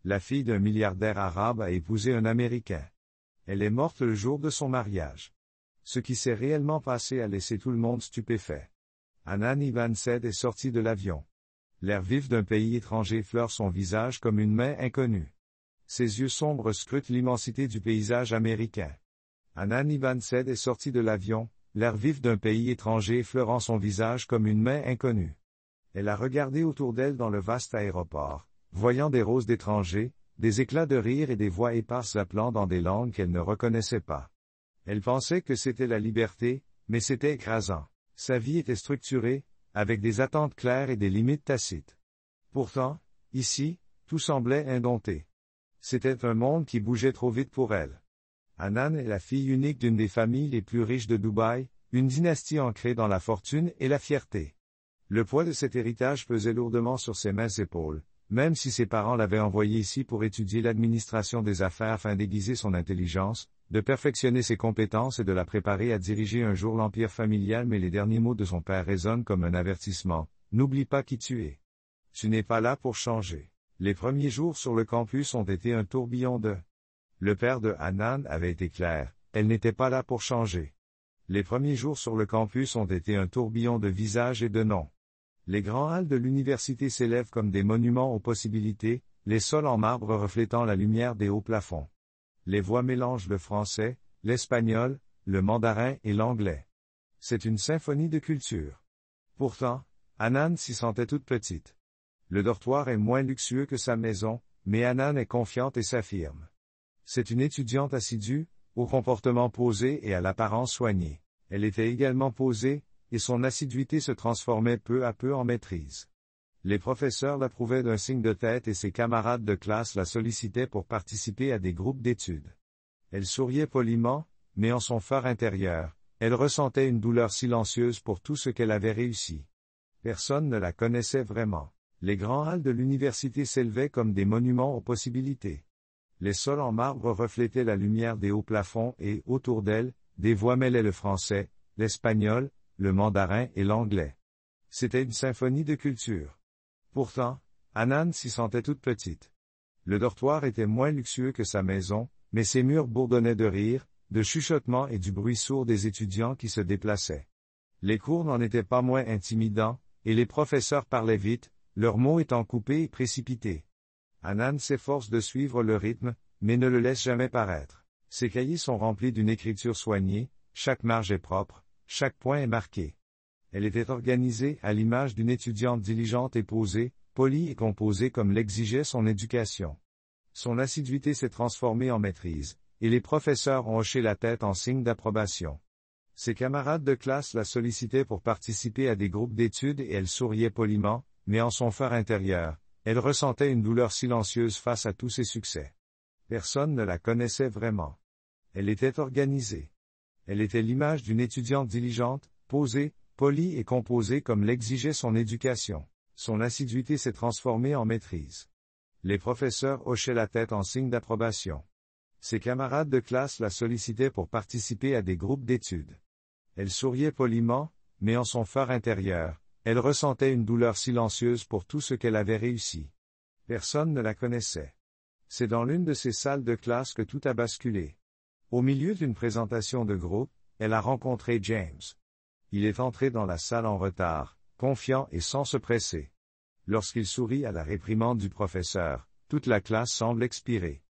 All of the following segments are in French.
La fille d'un milliardaire arabe a épousé un Américain. Elle est morte le jour de son mariage. Ce qui s'est réellement passé a laissé tout le monde stupéfait. Hanan Ivansed est sorti de l'avion. L'air vif d'un pays étranger fleure son visage comme une main inconnue. Ses yeux sombres scrutent l'immensité du paysage américain. Hanan Ivansed est sorti de l'avion, l'air vif d'un pays étranger effleurant son visage comme une main inconnue. Elle a regardé autour d'elle dans le vaste aéroport, voyant des roses d'étrangers, des éclats de rire et des voix éparses appelant dans des langues qu'elle ne reconnaissait pas. Elle pensait que c'était la liberté, mais c'était écrasant. Sa vie était structurée, avec des attentes claires et des limites tacites. Pourtant, ici, tout semblait indompté. C'était un monde qui bougeait trop vite pour elle. Hanan est la fille unique d'une des familles les plus riches de Dubaï, une dynastie ancrée dans la fortune et la fierté. Le poids de cet héritage pesait lourdement sur ses minces épaules, même si ses parents l'avaient envoyée ici pour étudier l'administration des affaires afin d'aiguiser son intelligence, de perfectionner ses compétences et de la préparer à diriger un jour l'empire familial, mais les derniers mots de son père résonnent comme un avertissement. N'oublie pas qui tu es. Tu n'es pas là pour changer. Les premiers jours sur le campus ont été un tourbillon de... Le père de Hanan avait été clair, elle n'était pas là pour changer. Les premiers jours sur le campus ont été un tourbillon de visages et de noms. Les grands halls de l'université s'élèvent comme des monuments aux possibilités, les sols en marbre reflétant la lumière des hauts plafonds. Les voix mélangent le français, l'espagnol, le mandarin et l'anglais. C'est une symphonie de culture. Pourtant, Hanan s'y sentait toute petite. Le dortoir est moins luxueux que sa maison, mais Hanan est confiante et s'affirme. C'est une étudiante assidue, au comportement posé et à l'apparence soignée. Elle était également posée, et son assiduité se transformait peu à peu en maîtrise. Les professeurs l'approuvaient d'un signe de tête et ses camarades de classe la sollicitaient pour participer à des groupes d'études. Elle souriait poliment, mais en son fort intérieur, elle ressentait une douleur silencieuse pour tout ce qu'elle avait réussi. Personne ne la connaissait vraiment. Les grands halls de l'université s'élevaient comme des monuments aux possibilités. Les sols en marbre reflétaient la lumière des hauts plafonds et, autour d'elle, des voix mêlaient le français, l'espagnol, le mandarin et l'anglais. C'était une symphonie de culture. Pourtant, Hanan s'y sentait toute petite. Le dortoir était moins luxueux que sa maison, mais ses murs bourdonnaient de rire, de chuchotements et du bruit sourd des étudiants qui se déplaçaient. Les cours n'en étaient pas moins intimidants, et les professeurs parlaient vite, leurs mots étant coupés et précipités. Hanan s'efforce de suivre le rythme, mais ne le laisse jamais paraître. Ses cahiers sont remplis d'une écriture soignée, chaque marge est propre, chaque point est marqué. Elle était organisée à l'image d'une étudiante diligente et posée, polie et composée comme l'exigeait son éducation. Son assiduité s'est transformée en maîtrise, et les professeurs ont hoché la tête en signe d'approbation. Ses camarades de classe la sollicitaient pour participer à des groupes d'études et elle souriait poliment, mais en son fort intérieur, elle ressentait une douleur silencieuse face à tous ses succès. Personne ne la connaissait vraiment. Elle était organisée. Elle était l'image d'une étudiante diligente, posée, polie et composée comme l'exigeait son éducation. Son assiduité s'est transformée en maîtrise. Les professeurs hochaient la tête en signe d'approbation. Ses camarades de classe la sollicitaient pour participer à des groupes d'études. Elle souriait poliment, mais en son fort intérieur, elle ressentait une douleur silencieuse pour tout ce qu'elle avait réussi. Personne ne la connaissait. C'est dans l'une de ces salles de classe que tout a basculé. Au milieu d'une présentation de groupe, elle a rencontré James. Il est entré dans la salle en retard, confiant et sans se presser. Lorsqu'il sourit à la réprimande du professeur, toute la classe semble expirer.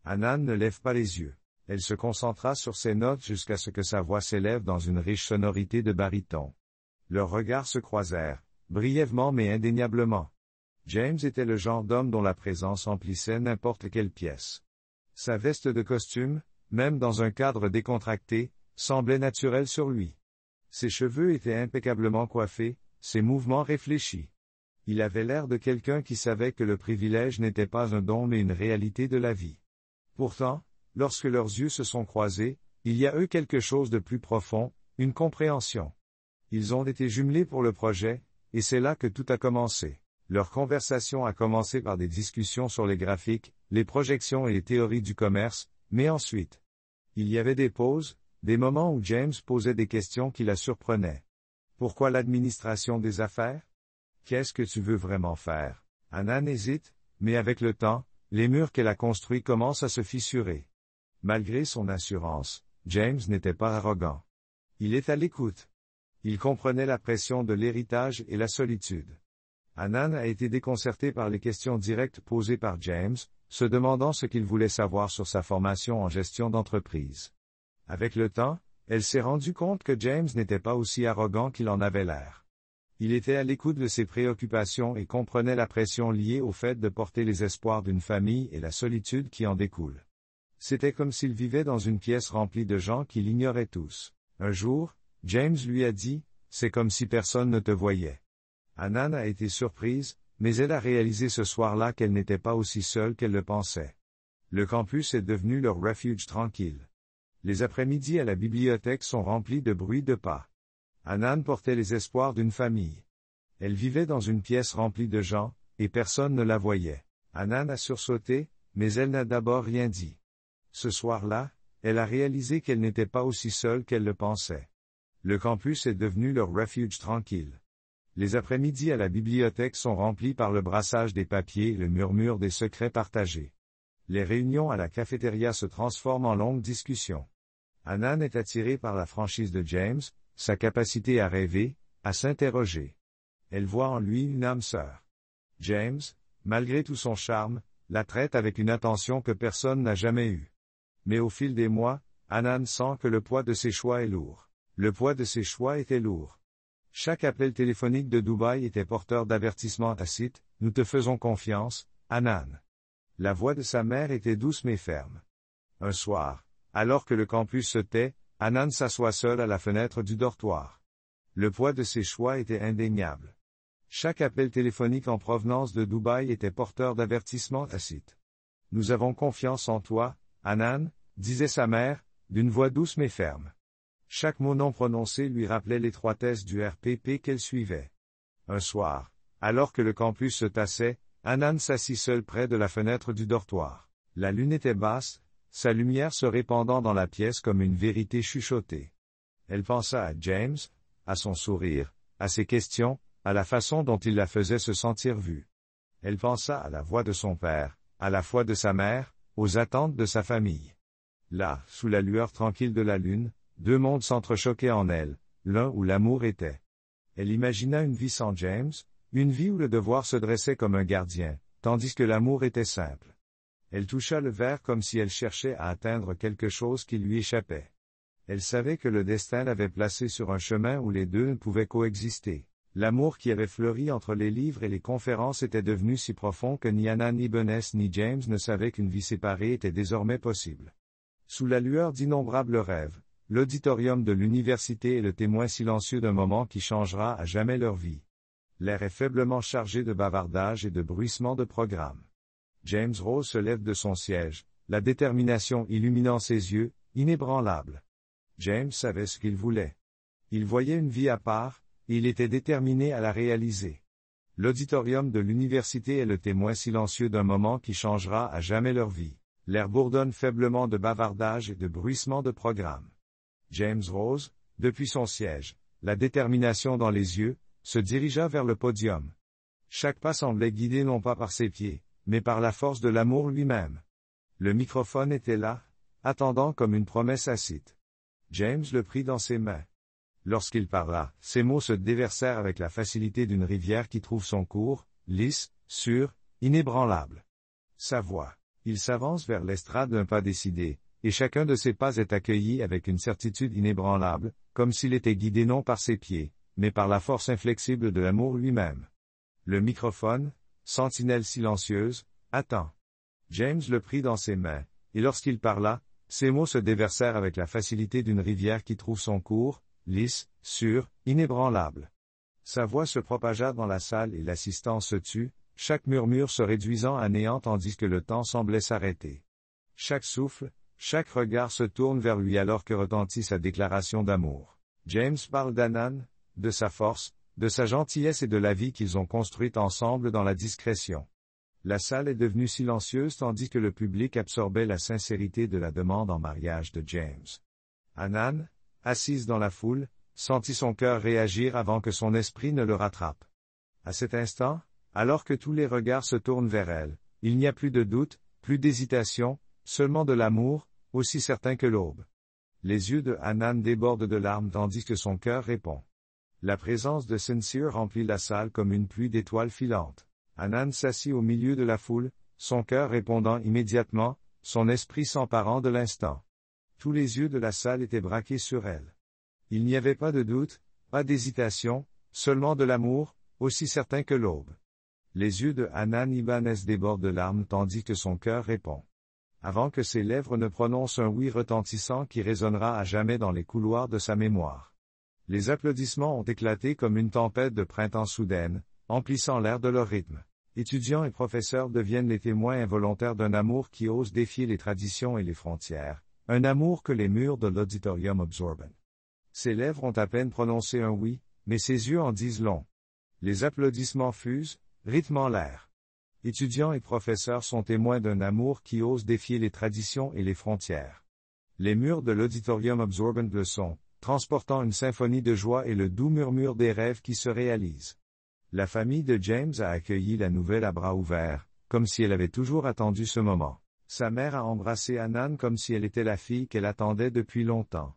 Hanan ne lève pas les yeux. Elle se concentra sur ses notes jusqu'à ce que sa voix s'élève dans une riche sonorité de baryton. Leurs regards se croisèrent, brièvement mais indéniablement. James était le genre d'homme dont la présence emplissait n'importe quelle pièce. Sa veste de costume, même dans un cadre décontracté, semblait naturelle sur lui. Ses cheveux étaient impeccablement coiffés, ses mouvements réfléchis. Il avait l'air de quelqu'un qui savait que le privilège n'était pas un don mais une réalité de la vie. Pourtant, lorsque leurs yeux se sont croisés, il y a eu quelque chose de plus profond, une compréhension. Ils ont été jumelés pour le projet, et c'est là que tout a commencé. Leur conversation a commencé par des discussions sur les graphiques, les projections et les théories du commerce, mais ensuite, il y avait des pauses, des moments où James posait des questions qui la surprenaient. Pourquoi l'administration des affaires? Qu'est-ce que tu veux vraiment faire? Hanan hésite, mais avec le temps, les murs qu'elle a construits commencent à se fissurer. Malgré son assurance, James n'était pas arrogant. Il est à l'écoute. Il comprenait la pression de l'héritage et la solitude. Hanan a été déconcerté par les questions directes posées par James, se demandant ce qu'il voulait savoir sur sa formation en gestion d'entreprise. Avec le temps, elle s'est rendue compte que James n'était pas aussi arrogant qu'il en avait l'air. Il était à l'écoute de ses préoccupations et comprenait la pression liée au fait de porter les espoirs d'une famille et la solitude qui en découle. C'était comme s'il vivait dans une pièce remplie de gens qui l'ignoraient tous. Un jour, James lui a dit, « C'est comme si personne ne te voyait. » Hanan a été surprise, mais elle a réalisé ce soir-là qu'elle n'était pas aussi seule qu'elle le pensait. Le campus est devenu leur refuge tranquille. Les après-midi à la bibliothèque sont remplis de bruit de pas. Hanan portait les espoirs d'une famille. Elle vivait dans une pièce remplie de gens, et personne ne la voyait. Hanan a sursauté, mais elle n'a d'abord rien dit. Ce soir-là, elle a réalisé qu'elle n'était pas aussi seule qu'elle le pensait. Le campus est devenu leur refuge tranquille. Les après-midi à la bibliothèque sont remplis par le brassage des papiers et le murmure des secrets partagés. Les réunions à la cafétéria se transforment en longues discussions. Hanan est attirée par la franchise de James, sa capacité à rêver, à s'interroger. Elle voit en lui une âme sœur. James, malgré tout son charme, la traite avec une attention que personne n'a jamais eue. Mais au fil des mois, Hanan sent que le poids de ses choix est lourd. Le poids de ses choix était lourd. Chaque appel téléphonique de Dubaï était porteur d'avertissements tacites, « Nous te faisons confiance, Hanan. » La voix de sa mère était douce mais ferme. Un soir, alors que le campus se tait, Hanan s'assoit seule à la fenêtre du dortoir. Le poids de ses choix était indéniable. Chaque appel téléphonique en provenance de Dubaï était porteur d'avertissements tacites. « Nous avons confiance en toi, Hanan, » disait sa mère, d'une voix douce mais ferme. Chaque mot non prononcé lui rappelait l'étroitesse du RPP qu'elle suivait. Un soir, alors que le campus se tassait, Hanan s'assit seule près de la fenêtre du dortoir. La lune était basse, sa lumière se répandant dans la pièce comme une vérité chuchotée. Elle pensa à James, à son sourire, à ses questions, à la façon dont il la faisait se sentir vue. Elle pensa à la voix de son père, à la foi de sa mère, aux attentes de sa famille. Là, sous la lueur tranquille de la lune, deux mondes s'entrechoquaient en elle, l'un où l'amour était. Elle imagina une vie sans James, une vie où le devoir se dressait comme un gardien, tandis que l'amour était simple. Elle toucha le verre comme si elle cherchait à atteindre quelque chose qui lui échappait. Elle savait que le destin l'avait placée sur un chemin où les deux ne pouvaient coexister. L'amour qui avait fleuri entre les livres et les conférences était devenu si profond que ni Hanan ni Benès ni James ne savaient qu'une vie séparée était désormais possible. Sous la lueur d'innombrables rêves, l'auditorium de l'université est le témoin silencieux d'un moment qui changera à jamais leur vie. L'air est faiblement chargé de bavardage et de bruissement de programme. James Rose se lève de son siège, la détermination illuminant ses yeux, inébranlable. James savait ce qu'il voulait. Il voyait une vie à part, et il était déterminé à la réaliser. L'auditorium de l'université est le témoin silencieux d'un moment qui changera à jamais leur vie. L'air bourdonne faiblement de bavardage et de bruissement de programme. James Rose, depuis son siège, la détermination dans les yeux, se dirigea vers le podium. Chaque pas semblait guidé non pas par ses pieds, mais par la force de l'amour lui-même. Le microphone était là, attendant comme une promesse acide. James le prit dans ses mains. Lorsqu'il parla, ses mots se déversèrent avec la facilité d'une rivière qui trouve son cours, lisse, sûre, inébranlable. Sa voix. Il s'avance vers l'estrade d'un pas décidé, et chacun de ses pas est accueilli avec une certitude inébranlable, comme s'il était guidé non par ses pieds, mais par la force inflexible de l'amour lui-même. Le microphone, sentinelle silencieuse, attend. James le prit dans ses mains, et lorsqu'il parla, ses mots se déversèrent avec la facilité d'une rivière qui trouve son cours, lisse, sûre, inébranlable. Sa voix se propagea dans la salle et l'assistance se tut, chaque murmure se réduisant à néant tandis que le temps semblait s'arrêter. Chaque souffle, chaque regard se tourne vers lui alors que retentit sa déclaration d'amour. James parle d'Hanan, de sa force, de sa gentillesse et de la vie qu'ils ont construite ensemble dans la discrétion. La salle est devenue silencieuse tandis que le public absorbait la sincérité de la demande en mariage de James. Hanan, assise dans la foule, sentit son cœur réagir avant que son esprit ne le rattrape. À cet instant, alors que tous les regards se tournent vers elle, Il n'y a plus de doute, plus d'hésitation, seulement de l'amour, aussi certain que l'aube. Les yeux de Hanan débordent de larmes tandis que son cœur répond. La présence de Sincere remplit la salle comme une pluie d'étoiles filantes. Hanan s'assit au milieu de la foule, son cœur répondant immédiatement, son esprit s'emparant de l'instant. Tous les yeux de la salle étaient braqués sur elle. Il n'y avait pas de doute, pas d'hésitation, seulement de l'amour, aussi certain que l'aube. Les yeux de Hanan Ibanez débordent de larmes tandis que son cœur répond. Avant que ses lèvres ne prononcent un oui retentissant qui résonnera à jamais dans les couloirs de sa mémoire. Les applaudissements ont éclaté comme une tempête de printemps soudaine, emplissant l'air de leur rythme. Étudiants et professeurs deviennent les témoins involontaires d'un amour qui ose défier les traditions et les frontières, un amour que les murs de l'auditorium absorbent. Ses lèvres ont à peine prononcé un oui, mais ses yeux en disent long. Les applaudissements fusent, rythmant l'air. Étudiants et professeurs sont témoins d'un amour qui ose défier les traditions et les frontières. Les murs de l'auditorium absorbent le son, transportant une symphonie de joie et le doux murmure des rêves qui se réalisent. La famille de James a accueilli la nouvelle à bras ouverts, comme si elle avait toujours attendu ce moment. Sa mère a embrassé Hanan comme si elle était la fille qu'elle attendait depuis longtemps.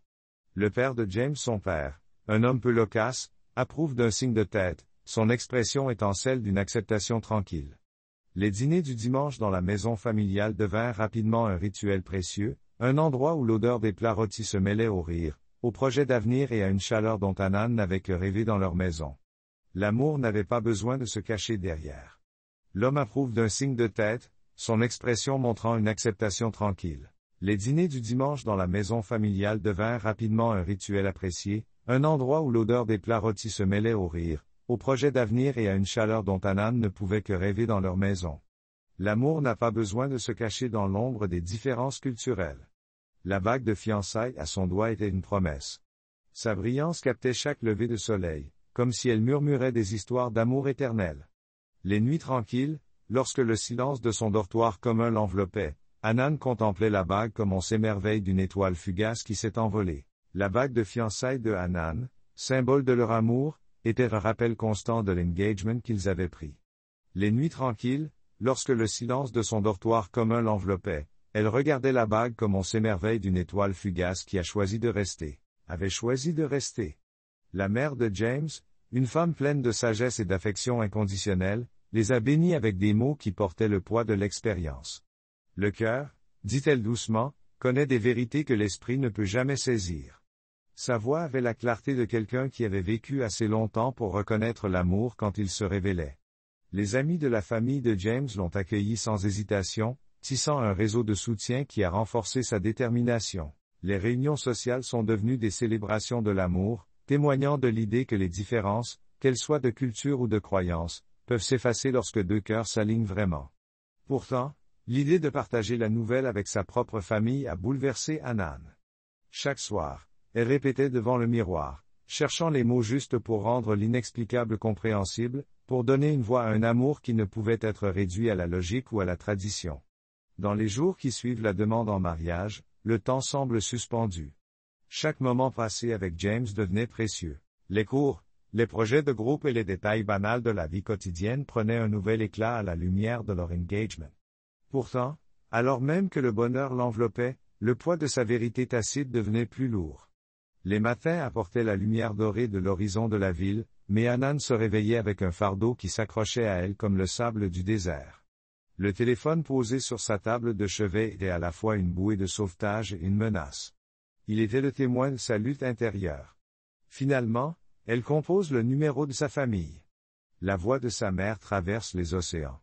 Le père de James, son père, un homme peu loquace, approuve d'un signe de tête, son expression étant celle d'une acceptation tranquille. Les dîners du dimanche dans la maison familiale devinrent rapidement un rituel précieux, un endroit où l'odeur des plats rôtis se mêlait au rire, au projet d'avenir et à une chaleur dont Hanan n'avait que rêvé dans leur maison. L'amour n'avait pas besoin de se cacher derrière. L'homme approuve d'un signe de tête, son expression montrant une acceptation tranquille. Les dîners du dimanche dans la maison familiale devinrent rapidement un rituel apprécié, un endroit où l'odeur des plats rôtis se mêlait au rire, au projet d'avenir et à une chaleur dont Hanan ne pouvait que rêver dans leur maison. L'amour n'a pas besoin de se cacher dans l'ombre des différences culturelles. La bague de fiançailles à son doigt était une promesse. Sa brillance captait chaque lever de soleil, comme si elle murmurait des histoires d'amour éternel. Les nuits tranquilles, lorsque le silence de son dortoir commun l'enveloppait, Hanan contemplait la bague comme on s'émerveille d'une étoile fugace qui s'est envolée. La bague de fiançailles de Hanan, symbole de leur amour, était un rappel constant de l'engagement qu'ils avaient pris. Les nuits tranquilles, lorsque le silence de son dortoir commun l'enveloppait, elle regardait la bague comme on s'émerveille d'une étoile fugace qui a choisi de rester, avait choisi de rester. La mère de James, une femme pleine de sagesse et d'affection inconditionnelle, les a bénis avec des mots qui portaient le poids de l'expérience. Le cœur, dit-elle doucement, connaît des vérités que l'esprit ne peut jamais saisir. Sa voix avait la clarté de quelqu'un qui avait vécu assez longtemps pour reconnaître l'amour quand il se révélait. Les amis de la famille de James l'ont accueilli sans hésitation, tissant un réseau de soutien qui a renforcé sa détermination. Les réunions sociales sont devenues des célébrations de l'amour, témoignant de l'idée que les différences, qu'elles soient de culture ou de croyance, peuvent s'effacer lorsque deux cœurs s'alignent vraiment. Pourtant, l'idée de partager la nouvelle avec sa propre famille a bouleversé Hanan. Chaque soir, elle répétait devant le miroir, cherchant les mots justes pour rendre l'inexplicable compréhensible, pour donner une voix à un amour qui ne pouvait être réduit à la logique ou à la tradition. Dans les jours qui suivent la demande en mariage, le temps semble suspendu. Chaque moment passé avec James devenait précieux. Les cours, les projets de groupe et les détails banals de la vie quotidienne prenaient un nouvel éclat à la lumière de leur engagement. Pourtant, alors même que le bonheur l'enveloppait, le poids de sa vérité tacite devenait plus lourd. Les matins apportaient la lumière dorée de l'horizon de la ville, mais Hanan se réveillait avec un fardeau qui s'accrochait à elle comme le sable du désert. Le téléphone posé sur sa table de chevet était à la fois une bouée de sauvetage et une menace. Il était le témoin de sa lutte intérieure. Finalement, elle compose le numéro de sa famille. La voix de sa mère traverse les océans.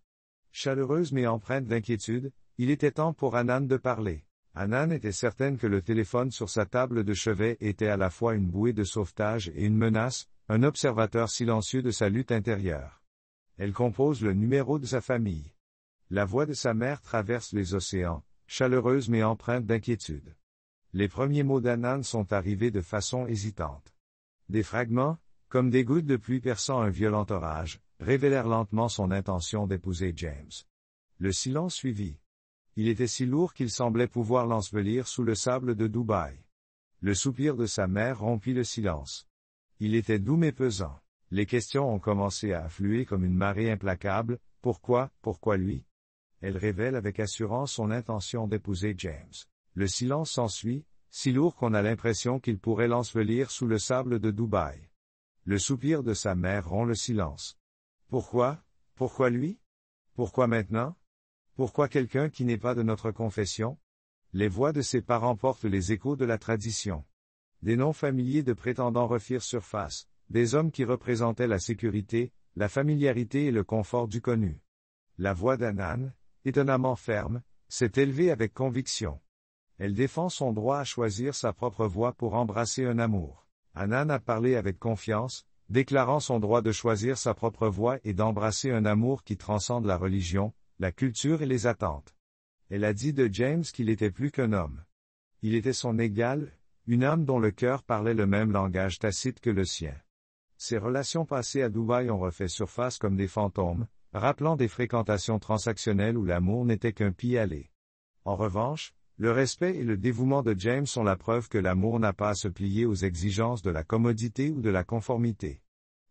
Chaleureuse mais empreinte d'inquiétude, il était temps pour Hanan de parler. Hanan était certaine que le téléphone sur sa table de chevet était à la fois une bouée de sauvetage et une menace, un observateur silencieux de sa lutte intérieure. Elle compose le numéro de sa famille. La voix de sa mère traverse les océans, chaleureuse mais empreinte d'inquiétude. Les premiers mots d'Hanan sont arrivés de façon hésitante. Des fragments, comme des gouttes de pluie perçant un violent orage, révélèrent lentement son intention d'épouser James. Le silence suivit. Il était si lourd qu'il semblait pouvoir l'ensevelir sous le sable de Dubaï. Le soupir de sa mère rompit le silence. Il était doux mais pesant. Les questions ont commencé à affluer comme une marée implacable. Pourquoi lui? Elle révèle avec assurance son intention d'épouser James. Le silence s'ensuit, si lourd qu'on a l'impression qu'il pourrait l'ensevelir sous le sable de Dubaï. Le soupir de sa mère rompt le silence. Pourquoi? Pourquoi lui? Pourquoi maintenant? Pourquoi quelqu'un qui n'est pas de notre confession? Les voix de ses parents portent les échos de la tradition. Des noms familiers de prétendants refirent surface, des hommes qui représentaient la sécurité, la familiarité et le confort du connu. La voix d'Hanan, étonnamment ferme, s'est élevée avec conviction. Elle défend son droit à choisir sa propre voie pour embrasser un amour. Hanan a parlé avec confiance, déclarant son droit de choisir sa propre voie et d'embrasser un amour qui transcende la religion, la culture et les attentes. Elle a dit de James qu'il était plus qu'un homme. Il était son égal, une âme dont le cœur parlait le même langage tacite que le sien. Ses relations passées à Dubaï ont refait surface comme des fantômes, rappelant des fréquentations transactionnelles où l'amour n'était qu'un pis-aller. En revanche, le respect et le dévouement de James sont la preuve que l'amour n'a pas à se plier aux exigences de la commodité ou de la conformité.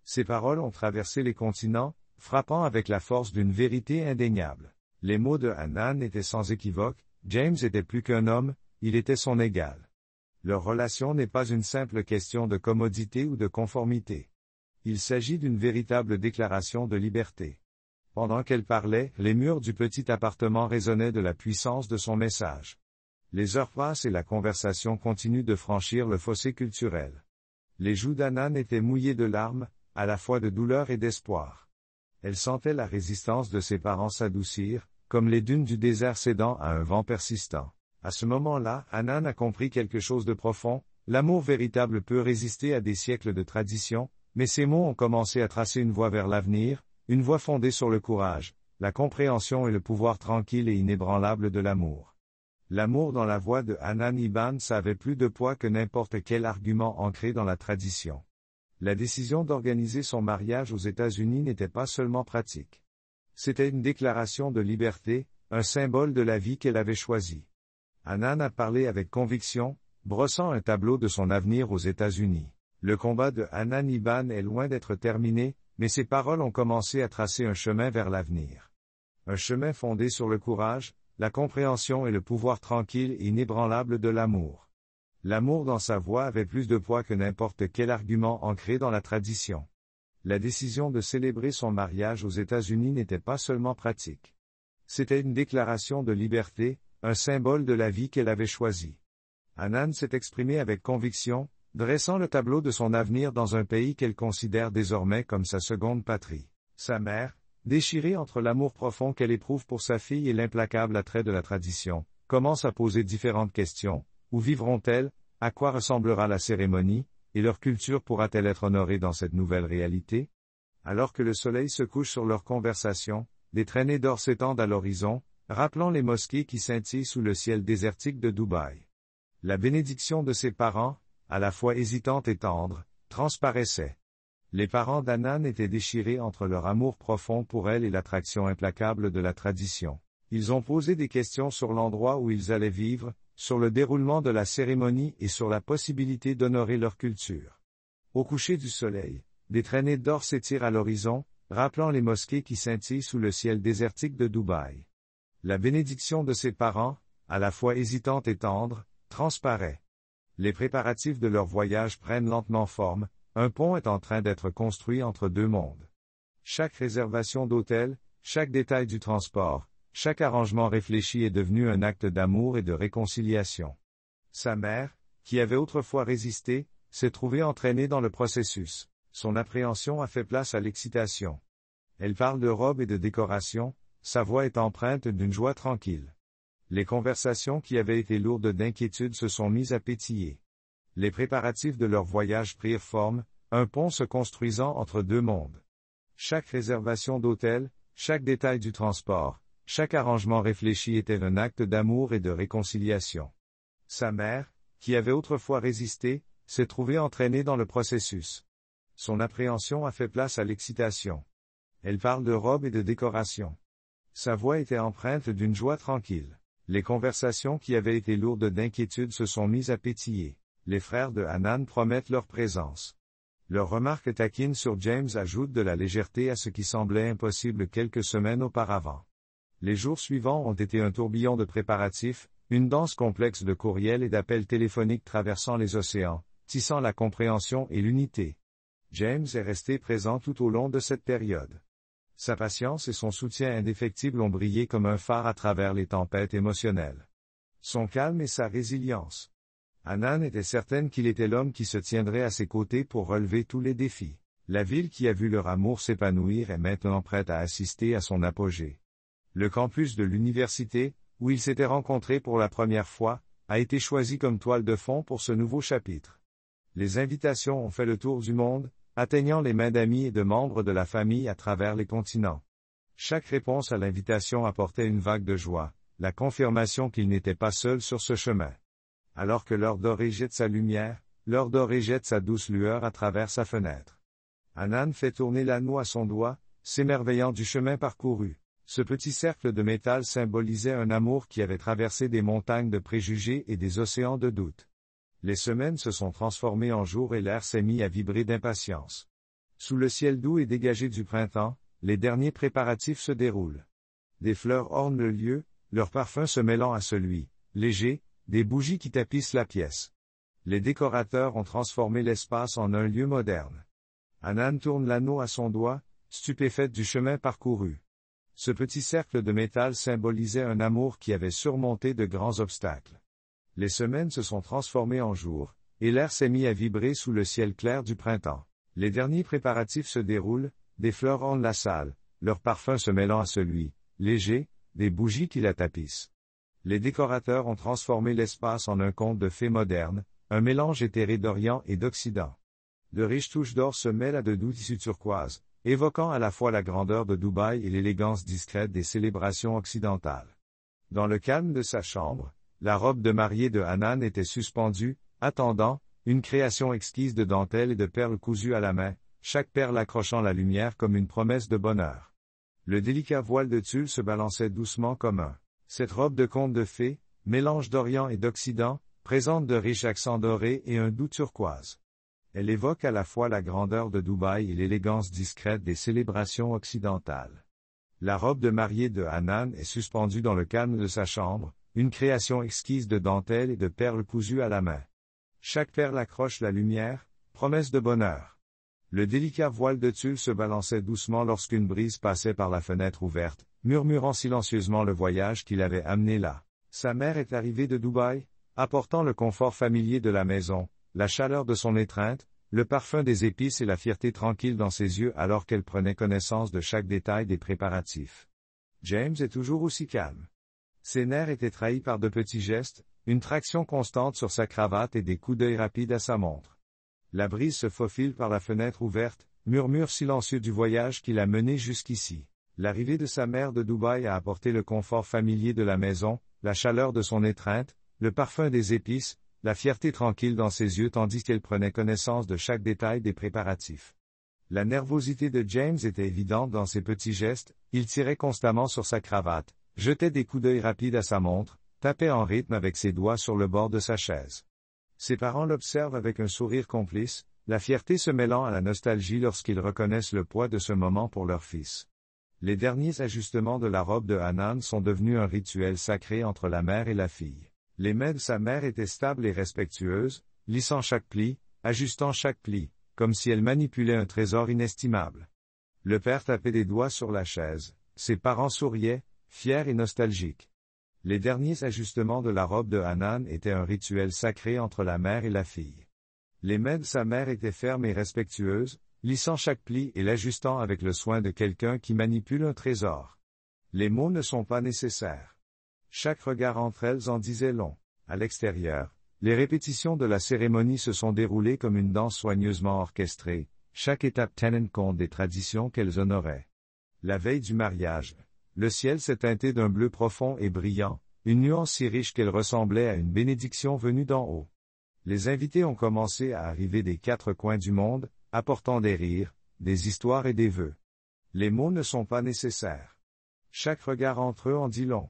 Ces paroles ont traversé les continents, frappant avec la force d'une vérité indéniable. Les mots de Hanan étaient sans équivoque, James était plus qu'un homme, il était son égal. Leur relation n'est pas une simple question de commodité ou de conformité. Il s'agit d'une véritable déclaration de liberté. Pendant qu'elle parlait, les murs du petit appartement résonnaient de la puissance de son message. Les heures passent et la conversation continue de franchir le fossé culturel. Les joues d'Hanan étaient mouillées de larmes, à la fois de douleur et d'espoir. Elle sentait la résistance de ses parents s'adoucir, comme les dunes du désert cédant à un vent persistant. À ce moment-là, Hanan a compris quelque chose de profond, l'amour véritable peut résister à des siècles de tradition, mais ces mots ont commencé à tracer une voie vers l'avenir, une voie fondée sur le courage, la compréhension et le pouvoir tranquille et inébranlable de l'amour. L'amour dans la voix de Hanan Ibn avait plus de poids que n'importe quel argument ancré dans la tradition. La décision d'organiser son mariage aux États-Unis n'était pas seulement pratique. C'était une déclaration de liberté, un symbole de la vie qu'elle avait choisie. Hanan a parlé avec conviction, brossant un tableau de son avenir aux États-Unis. Le combat de Hanan Ibn est loin d'être terminé, mais ses paroles ont commencé à tracer un chemin vers l'avenir. Un chemin fondé sur le courage, la compréhension et le pouvoir tranquille et inébranlable de l'amour. L'amour dans sa voix avait plus de poids que n'importe quel argument ancré dans la tradition. La décision de célébrer son mariage aux États-Unis n'était pas seulement pratique. C'était une déclaration de liberté, un symbole de la vie qu'elle avait choisie. Hanan s'est exprimée avec conviction, dressant le tableau de son avenir dans un pays qu'elle considère désormais comme sa seconde patrie. Sa mère, déchirée entre l'amour profond qu'elle éprouve pour sa fille et l'implacable attrait de la tradition, commence à poser différentes questions. Où vivront-elles? À quoi ressemblera la cérémonie? Et leur culture pourra-t-elle être honorée dans cette nouvelle réalité? Alors que le soleil se couche sur leur conversation, des traînées d'or s'étendent à l'horizon, rappelant les mosquées qui scintillent sous le ciel désertique de Dubaï. La bénédiction de ses parents, à la fois hésitante et tendre, transparaissait. Les parents d'Hanan étaient déchirés entre leur amour profond pour elle et l'attraction implacable de la tradition. Ils ont posé des questions sur l'endroit où ils allaient vivre, sur le déroulement de la cérémonie et sur la possibilité d'honorer leur culture. Au coucher du soleil, des traînées d'or s'étirent à l'horizon, rappelant les mosquées qui scintillent sous le ciel désertique de Dubaï. La bénédiction de ses parents, à la fois hésitante et tendre, transparaît. Les préparatifs de leur voyage prennent lentement forme, un pont est en train d'être construit entre deux mondes. Chaque réservation d'hôtel, chaque détail du transport, chaque arrangement réfléchi est devenu un acte d'amour et de réconciliation. Sa mère, qui avait autrefois résisté, s'est trouvée entraînée dans le processus. Son appréhension a fait place à l'excitation. Elle parle de robes et de décoration, sa voix est empreinte d'une joie tranquille. Les conversations qui avaient été lourdes d'inquiétude se sont mises à pétiller. Les préparatifs de leur voyage prirent forme, un pont se construisant entre deux mondes. Chaque réservation d'hôtel, chaque détail du transport, chaque arrangement réfléchi était un acte d'amour et de réconciliation. Sa mère, qui avait autrefois résisté, s'est trouvée entraînée dans le processus. Son appréhension a fait place à l'excitation. Elle parle de robes et de décoration. Sa voix était empreinte d'une joie tranquille. Les conversations qui avaient été lourdes d'inquiétude se sont mises à pétiller. Les frères de Hanan promettent leur présence. Leurs remarques taquines sur James ajoutent de la légèreté à ce qui semblait impossible quelques semaines auparavant. Les jours suivants ont été un tourbillon de préparatifs, une danse complexe de courriels et d'appels téléphoniques traversant les océans, tissant la compréhension et l'unité. James est resté présent tout au long de cette période. Sa patience et son soutien indéfectible ont brillé comme un phare à travers les tempêtes émotionnelles. Son calme et sa résilience. Hanan était certaine qu'il était l'homme qui se tiendrait à ses côtés pour relever tous les défis. La ville qui a vu leur amour s'épanouir est maintenant prête à assister à son apogée. Le campus de l'université, où ils s'étaient rencontrés pour la première fois, a été choisi comme toile de fond pour ce nouveau chapitre. Les invitations ont fait le tour du monde, atteignant les mains d'amis et de membres de la famille à travers les continents. Chaque réponse à l'invitation apportait une vague de joie, la confirmation qu'ils n'étaient pas seuls sur ce chemin. Alors que l'heure dorée jette sa lumière, l'heure dorée jette sa douce lueur à travers sa fenêtre. Hanan fait tourner l'anneau à son doigt, s'émerveillant du chemin parcouru. Ce petit cercle de métal symbolisait un amour qui avait traversé des montagnes de préjugés et des océans de doutes. Les semaines se sont transformées en jours et l'air s'est mis à vibrer d'impatience. Sous le ciel doux et dégagé du printemps, les derniers préparatifs se déroulent. Des fleurs ornent le lieu, leur parfum se mêlant à celui, léger, des bougies qui tapissent la pièce. Les décorateurs ont transformé l'espace en un lieu moderne. Hanan tourne l'anneau à son doigt, stupéfaite du chemin parcouru. Ce petit cercle de métal symbolisait un amour qui avait surmonté de grands obstacles. Les semaines se sont transformées en jours, et l'air s'est mis à vibrer sous le ciel clair du printemps. Les derniers préparatifs se déroulent, des fleurs ornent la salle, leur parfum se mêlant à celui, léger, des bougies qui la tapissent. Les décorateurs ont transformé l'espace en un conte de fées moderne, un mélange éthéré d'Orient et d'Occident. De riches touches d'or se mêlent à de doux tissus turquoise, évoquant à la fois la grandeur de Dubaï et l'élégance discrète des célébrations occidentales. Dans le calme de sa chambre, la robe de mariée de Hanan était suspendue, attendant, une création exquise de dentelle et de perles cousues à la main, chaque perle accrochant la lumière comme une promesse de bonheur. Le délicat voile de tulle se balançait doucement comme un. Cette robe de conte de fées, mélange d'Orient et d'Occident, présente de riches accents dorés et un doux turquoise. Elle évoque à la fois la grandeur de Dubaï et l'élégance discrète des célébrations occidentales. La robe de mariée de Hanan est suspendue dans le calme de sa chambre, une création exquise de dentelle et de perles cousues à la main. Chaque perle accroche la lumière, promesse de bonheur. Le délicat voile de tulle se balançait doucement lorsqu'une brise passait par la fenêtre ouverte, murmurant silencieusement le voyage qui l'avait amené là. Sa mère est arrivée de Dubaï, apportant le confort familier de la maison, la chaleur de son étreinte, le parfum des épices et la fierté tranquille dans ses yeux alors qu'elle prenait connaissance de chaque détail des préparatifs. James est toujours aussi calme. Ses nerfs étaient trahis par de petits gestes, une traction constante sur sa cravate et des coups d'œil rapides à sa montre. La brise se faufile par la fenêtre ouverte, murmure silencieux du voyage qui l'a mené jusqu'ici. L'arrivée de sa mère de Dubaï a apporté le confort familier de la maison, la chaleur de son étreinte, le parfum des épices, la fierté tranquille dans ses yeux tandis qu'elle prenait connaissance de chaque détail des préparatifs. La nervosité de James était évidente dans ses petits gestes, il tirait constamment sur sa cravate, jetait des coups d'œil rapides à sa montre, tapait en rythme avec ses doigts sur le bord de sa chaise. Ses parents l'observent avec un sourire complice, la fierté se mêlant à la nostalgie lorsqu'ils reconnaissent le poids de ce moment pour leur fils. Les derniers ajustements de la robe de Hanan sont devenus un rituel sacré entre la mère et la fille. Les mains de sa mère étaient stables et respectueuses, lissant chaque pli, ajustant chaque pli, comme si elle manipulait un trésor inestimable. Le père tapait des doigts sur la chaise, ses parents souriaient, fiers et nostalgiques. Les derniers ajustements de la robe de Hanan étaient un rituel sacré entre la mère et la fille. Les mains de sa mère étaient fermes et respectueuses, lissant chaque pli et l'ajustant avec le soin de quelqu'un qui manipule un trésor. Les mots ne sont pas nécessaires. Chaque regard entre elles en disait long. À l'extérieur, les répétitions de la cérémonie se sont déroulées comme une danse soigneusement orchestrée, chaque étape tenant compte des traditions qu'elles honoraient. La veille du mariage, le ciel s'est teinté d'un bleu profond et brillant, une nuance si riche qu'elle ressemblait à une bénédiction venue d'en haut. Les invités ont commencé à arriver des quatre coins du monde, apportant des rires, des histoires et des vœux. Les mots ne sont pas nécessaires. Chaque regard entre eux en dit long.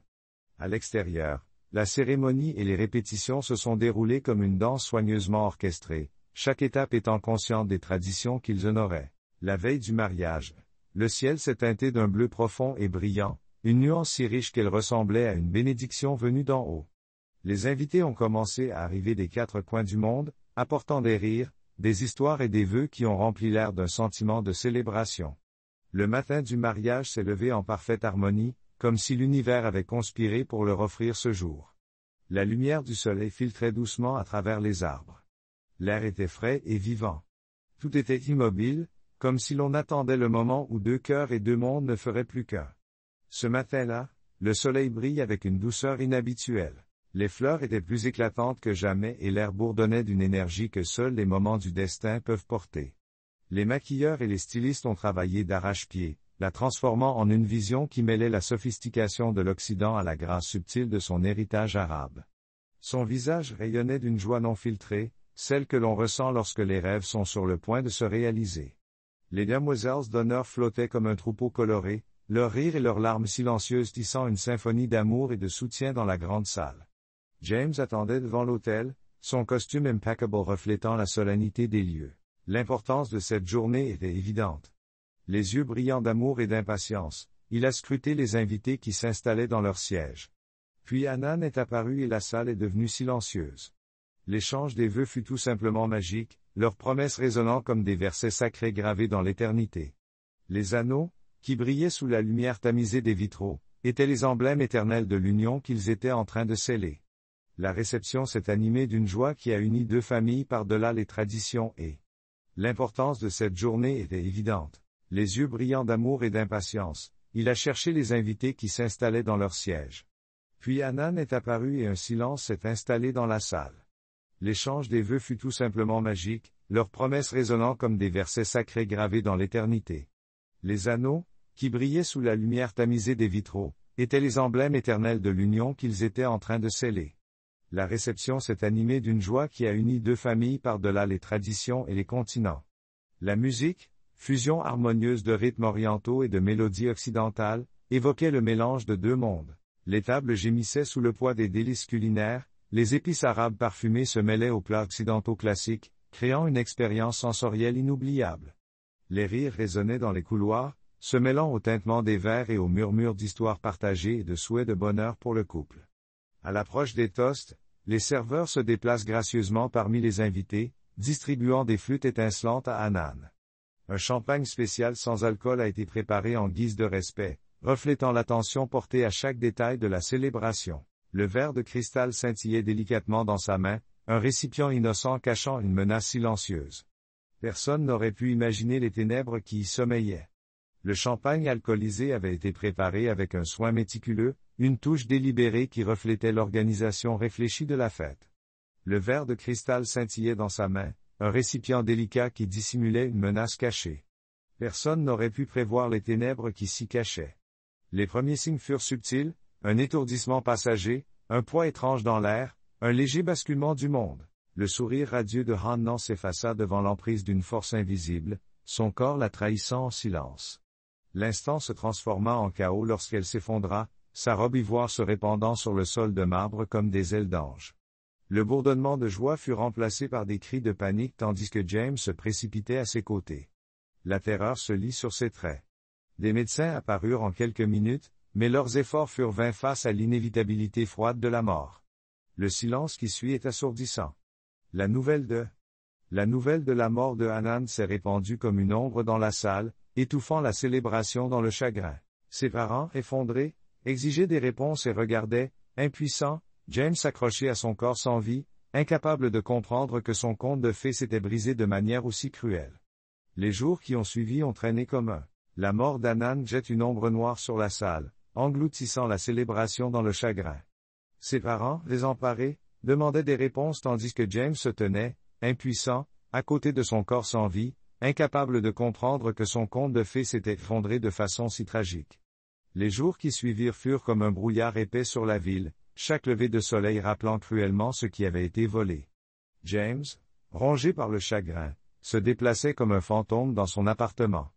À l'extérieur, la cérémonie et les répétitions se sont déroulées comme une danse soigneusement orchestrée, chaque étape étant consciente des traditions qu'ils honoraient. La veille du mariage, le ciel s'est teinté d'un bleu profond et brillant, une nuance si riche qu'elle ressemblait à une bénédiction venue d'en haut. Les invités ont commencé à arriver des quatre coins du monde, apportant des rires, des histoires et des vœux qui ont rempli l'air d'un sentiment de célébration. Le matin du mariage s'est levé en parfaite harmonie, comme si l'univers avait conspiré pour leur offrir ce jour. La lumière du soleil filtrait doucement à travers les arbres. L'air était frais et vivant. Tout était immobile, comme si l'on attendait le moment où deux cœurs et deux mondes ne feraient plus qu'un. Ce matin-là, le soleil brille avec une douceur inhabituelle. Les fleurs étaient plus éclatantes que jamais et l'air bourdonnait d'une énergie que seuls les moments du destin peuvent porter. Les maquilleurs et les stylistes ont travaillé d'arrache-pied, la transformant en une vision qui mêlait la sophistication de l'Occident à la grâce subtile de son héritage arabe. Son visage rayonnait d'une joie non filtrée, celle que l'on ressent lorsque les rêves sont sur le point de se réaliser. Les demoiselles d'honneur flottaient comme un troupeau coloré, leurs rires et leurs larmes silencieuses tissant une symphonie d'amour et de soutien dans la grande salle. James attendait devant l'autel, son costume impeccable reflétant la solennité des lieux. L'importance de cette journée était évidente. Les yeux brillants d'amour et d'impatience, il a scruté les invités qui s'installaient dans leurs sièges. Puis Hanan est apparu et la salle est devenue silencieuse. L'échange des vœux fut tout simplement magique, leurs promesses résonnant comme des versets sacrés gravés dans l'éternité. Les anneaux, qui brillaient sous la lumière tamisée des vitraux, étaient les emblèmes éternels de l'union qu'ils étaient en train de sceller. La réception s'est animée d'une joie qui a uni deux familles par-delà les traditions et l'importance de cette journée était évidente. Les yeux brillants d'amour et d'impatience, il a cherché les invités qui s'installaient dans leurs sièges. Puis Hanan est apparu et un silence s'est installé dans la salle. L'échange des vœux fut tout simplement magique, leurs promesses résonnant comme des versets sacrés gravés dans l'éternité. Les anneaux, qui brillaient sous la lumière tamisée des vitraux, étaient les emblèmes éternels de l'union qu'ils étaient en train de sceller. La réception s'est animée d'une joie qui a uni deux familles par-delà les traditions et les continents. La musique, fusion harmonieuse de rythmes orientaux et de mélodies occidentales, évoquait le mélange de deux mondes. Les tables gémissaient sous le poids des délices culinaires, les épices arabes parfumées se mêlaient aux plats occidentaux classiques, créant une expérience sensorielle inoubliable. Les rires résonnaient dans les couloirs, se mêlant au tintement des verres et aux murmures d'histoires partagées et de souhaits de bonheur pour le couple. À l'approche des toasts, les serveurs se déplacent gracieusement parmi les invités, distribuant des flûtes étincelantes à Hanan. Un champagne spécial sans alcool a été préparé en guise de respect, reflétant l'attention portée à chaque détail de la célébration. Le verre de cristal scintillait délicatement dans sa main, un récipient innocent cachant une menace silencieuse. Personne n'aurait pu imaginer les ténèbres qui y sommeillaient. Le champagne alcoolisé avait été préparé avec un soin méticuleux, une touche délibérée qui reflétait l'organisation réfléchie de la fête. Le verre de cristal scintillait dans sa main, un récipient délicat qui dissimulait une menace cachée. Personne n'aurait pu prévoir les ténèbres qui s'y cachaient. Les premiers signes furent subtils, un étourdissement passager, un poids étrange dans l'air, un léger basculement du monde. Le sourire radieux de Hanan s'effaça devant l'emprise d'une force invisible, son corps la trahissant en silence. L'instant se transforma en chaos lorsqu'elle s'effondra, sa robe ivoire se répandant sur le sol de marbre comme des ailes d'ange. Le bourdonnement de joie fut remplacé par des cris de panique tandis que James se précipitait à ses côtés. La terreur se lit sur ses traits. Des médecins apparurent en quelques minutes, mais leurs efforts furent vains face à l'inévitabilité froide de la mort. Le silence qui suit est assourdissant. La nouvelle de la mort de Hanan s'est répandue comme une ombre dans la salle, étouffant la célébration dans le chagrin. Ses parents, effondrés, exigeaient des réponses et regardaient, impuissants, James accroché à son corps sans vie, incapable de comprendre que son conte de fées s'était brisé de manière aussi cruelle. Les jours qui ont suivi ont traîné comme un. La mort d'Hanan jette une ombre noire sur la salle, engloutissant la célébration dans le chagrin. Ses parents, désemparés, demandaient des réponses tandis que James se tenait, impuissant, à côté de son corps sans vie, incapable de comprendre que son conte de fées s'était effondré de façon si tragique. Les jours qui suivirent furent comme un brouillard épais sur la ville, chaque lever de soleil rappelant cruellement ce qui avait été volé. James, rongé par le chagrin, se déplaçait comme un fantôme dans son appartement.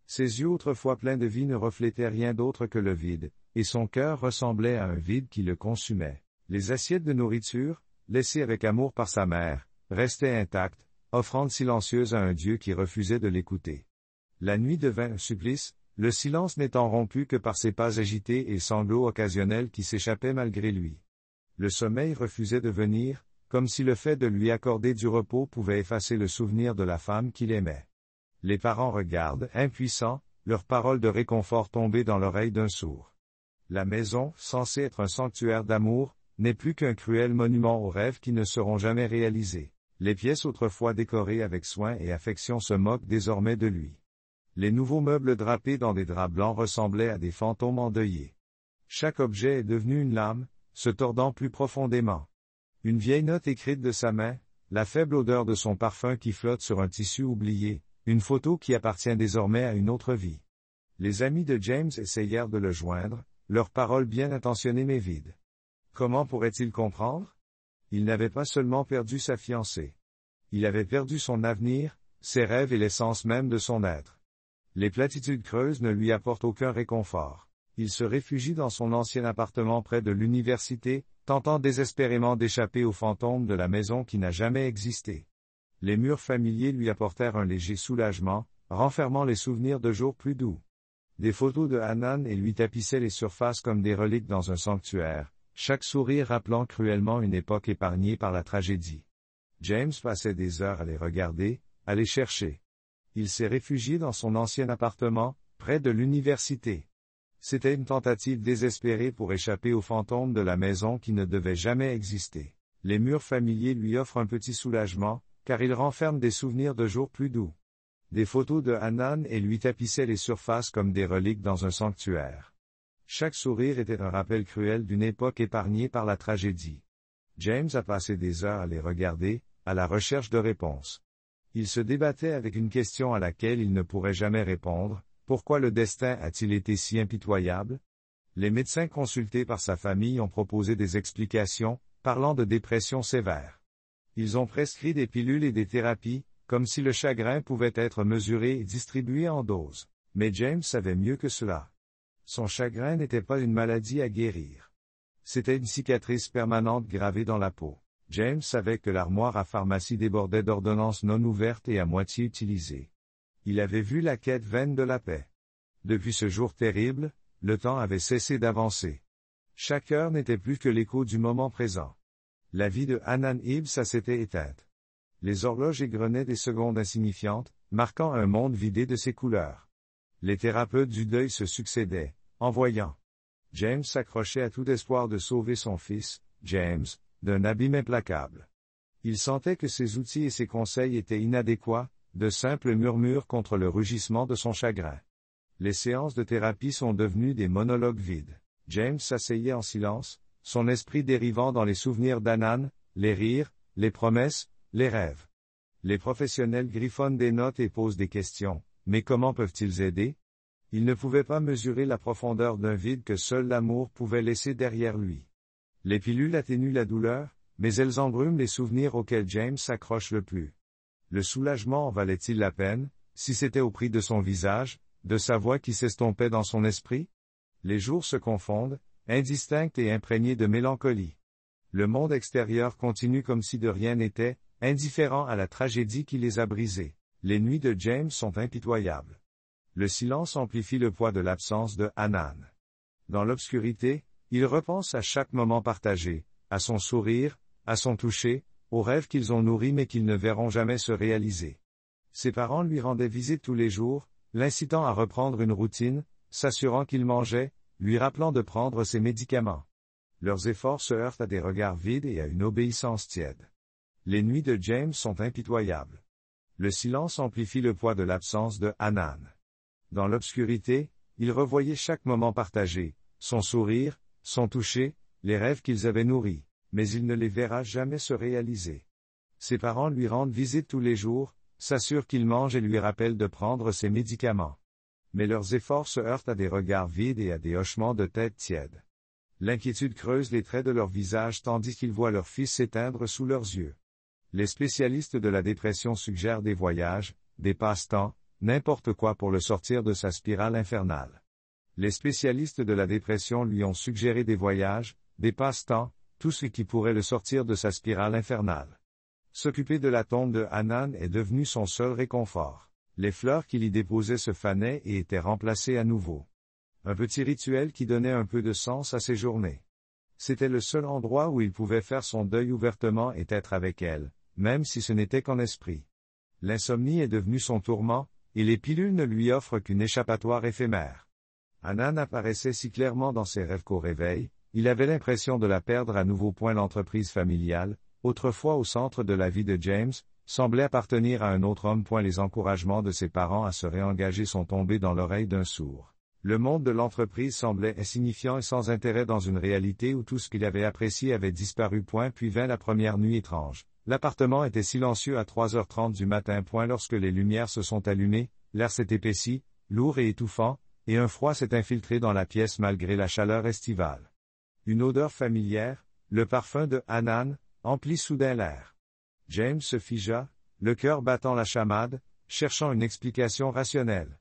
Ses yeux autrefois pleins de vie ne reflétaient rien d'autre que le vide, et son cœur ressemblait à un vide qui le consumait. Les assiettes de nourriture, laissées avec amour par sa mère, restaient intactes, offrande silencieuse à un Dieu qui refusait de l'écouter. La nuit devint un supplice, le silence n'étant rompu que par ses pas agités et sanglots occasionnels qui s'échappaient malgré lui. Le sommeil refusait de venir, comme si le fait de lui accorder du repos pouvait effacer le souvenir de la femme qu'il aimait. Les parents regardent, impuissants, leurs paroles de réconfort tombées dans l'oreille d'un sourd. La maison, censée être un sanctuaire d'amour, n'est plus qu'un cruel monument aux rêves qui ne seront jamais réalisés. Les pièces autrefois décorées avec soin et affection se moquent désormais de lui. Les nouveaux meubles drapés dans des draps blancs ressemblaient à des fantômes endeuillés. Chaque objet est devenu une lame, se tordant plus profondément. Une vieille note écrite de sa main, la faible odeur de son parfum qui flotte sur un tissu oublié, une photo qui appartient désormais à une autre vie. Les amis de James essayèrent de le joindre, leurs paroles bien intentionnées mais vides. Comment pourrait-il comprendre? Il n'avait pas seulement perdu sa fiancée. Il avait perdu son avenir, ses rêves et l'essence même de son être. Les platitudes creuses ne lui apportent aucun réconfort. Il se réfugie dans son ancien appartement près de l'université, tentant désespérément d'échapper aux fantômes de la maison qui n'a jamais existé. Les murs familiers lui apportèrent un léger soulagement, renfermant les souvenirs de jours plus doux. Des photos de Hanan et lui tapissaient les surfaces comme des reliques dans un sanctuaire, chaque sourire rappelant cruellement une époque épargnée par la tragédie. James passait des heures à les regarder, à les chercher. Il s'est réfugié dans son ancien appartement, près de l'université. C'était une tentative désespérée pour échapper aux fantômes de la maison qui ne devait jamais exister. Les murs familiers lui offrent un petit soulagement, car ils renferment des souvenirs de jours plus doux. Des photos de Hanan et lui tapissaient les surfaces comme des reliques dans un sanctuaire. Chaque sourire était un rappel cruel d'une époque épargnée par la tragédie. James a passé des heures à les regarder, à la recherche de réponses. Il se débattait avec une question à laquelle il ne pourrait jamais répondre: pourquoi le destin a-t-il été si impitoyable? Les médecins consultés par sa famille ont proposé des explications, parlant de dépression sévère. Ils ont prescrit des pilules et des thérapies, comme si le chagrin pouvait être mesuré et distribué en doses. Mais James savait mieux que cela. Son chagrin n'était pas une maladie à guérir. C'était une cicatrice permanente gravée dans la peau. James savait que l'armoire à pharmacie débordait d'ordonnances non ouvertes et à moitié utilisées. Il avait vu la quête vaine de la paix. Depuis ce jour terrible, le temps avait cessé d'avancer. Chaque heure n'était plus que l'écho du moment présent. La vie de Hanan Ibs s'était éteinte. Les horloges égrenaient des secondes insignifiantes, marquant un monde vidé de ses couleurs. Les thérapeutes du deuil se succédaient, en voyant. James s'accrochait à tout espoir de sauver son fils, James, d'un abîme implacable. Il sentait que ses outils et ses conseils étaient inadéquats, de simples murmures contre le rugissement de son chagrin. Les séances de thérapie sont devenues des monologues vides. James s'asseyait en silence, son esprit dérivant dans les souvenirs d'Hanan, les rires, les promesses, les rêves. Les professionnels griffonnent des notes et posent des questions, mais comment peuvent-ils aider? Ils ne pouvaient pas mesurer la profondeur d'un vide que seul l'amour pouvait laisser derrière lui. Les pilules atténuent la douleur, mais elles embrument les souvenirs auxquels James s'accroche le plus. Le soulagement en valait-il la peine, si c'était au prix de son visage, de sa voix qui s'estompait dans son esprit? Les jours se confondent, indistincts et imprégnés de mélancolie. Le monde extérieur continue comme si de rien n'était, indifférent à la tragédie qui les a brisés. Les nuits de James sont impitoyables. Le silence amplifie le poids de l'absence de Hanan. Dans l'obscurité, il repense à chaque moment partagé, à son sourire, à son toucher, aux rêves qu'ils ont nourris mais qu'ils ne verront jamais se réaliser. Ses parents lui rendaient visite tous les jours, l'incitant à reprendre une routine, s'assurant qu'il mangeait, lui rappelant de prendre ses médicaments. Leurs efforts se heurtent à des regards vides et à une obéissance tiède. Les nuits de James sont impitoyables. Le silence amplifie le poids de l'absence de Hanan. Dans l'obscurité, il revoyait chaque moment partagé, son sourire, son toucher, les rêves qu'ils avaient nourris, mais il ne les verra jamais se réaliser. Ses parents lui rendent visite tous les jours, s'assurent qu'il mange et lui rappellent de prendre ses médicaments. Mais leurs efforts se heurtent à des regards vides et à des hochements de tête tièdes. L'inquiétude creuse les traits de leur visage tandis qu'ils voient leur fils s'éteindre sous leurs yeux. Les spécialistes de la dépression suggèrent des voyages, des passe-temps, n'importe quoi pour le sortir de sa spirale infernale. Les spécialistes de la dépression lui ont suggéré des voyages, des passe-temps, tout ce qui pourrait le sortir de sa spirale infernale. S'occuper de la tombe de Hanan est devenu son seul réconfort. Les fleurs qu'il y déposait se fanaient et étaient remplacées à nouveau. Un petit rituel qui donnait un peu de sens à ses journées. C'était le seul endroit où il pouvait faire son deuil ouvertement et être avec elle, même si ce n'était qu'en esprit. L'insomnie est devenue son tourment, et les pilules ne lui offrent qu'une échappatoire éphémère. Hanan apparaissait si clairement dans ses rêves qu'au réveil, il avait l'impression de la perdre à nouveau. L'entreprise familiale, autrefois au centre de la vie de James, semblait appartenir à un autre homme. Les encouragements de ses parents à se réengager sont tombés dans l'oreille d'un sourd. Le monde de l'entreprise semblait insignifiant et sans intérêt dans une réalité où tout ce qu'il avait apprécié avait disparu. Puis vint la première nuit étrange. L'appartement était silencieux à 3h30 du matin. Lorsque les lumières se sont allumées, l'air s'est épaissi, lourd et étouffant, et un froid s'est infiltré dans la pièce malgré la chaleur estivale. Une odeur familière, le parfum de Hanan, emplit soudain l'air. James se figea, le cœur battant la chamade, cherchant une explication rationnelle.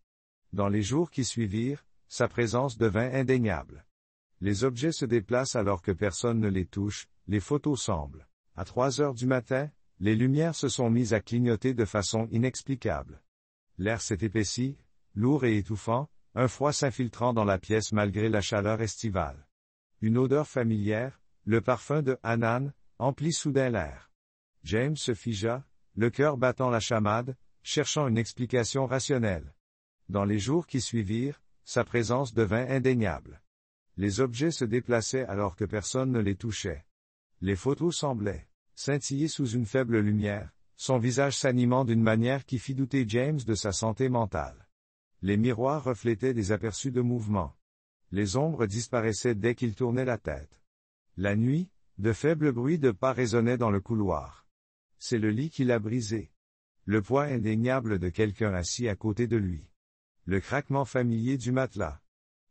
Dans les jours qui suivirent, sa présence devint indéniable. Les objets se déplacent alors que personne ne les touche, les photos semblent. À 3h du matin, les lumières se sont mises à clignoter de façon inexplicable. L'air s'est épaissi, lourd et étouffant, un froid s'infiltrant dans la pièce malgré la chaleur estivale. Une odeur familière, le parfum de Hanan, emplit soudain l'air. James se figea, le cœur battant la chamade, cherchant une explication rationnelle. Dans les jours qui suivirent, sa présence devint indéniable. Les objets se déplaçaient alors que personne ne les touchait. Les photos semblaient scintiller sous une faible lumière, son visage s'animant d'une manière qui fit douter James de sa santé mentale. Les miroirs reflétaient des aperçus de mouvement. Les ombres disparaissaient dès qu'il tournait la tête. La nuit, de faibles bruits de pas résonnaient dans le couloir. C'est le lit qui l'a brisé. Le poids indéniable de quelqu'un assis à côté de lui. Le craquement familier du matelas.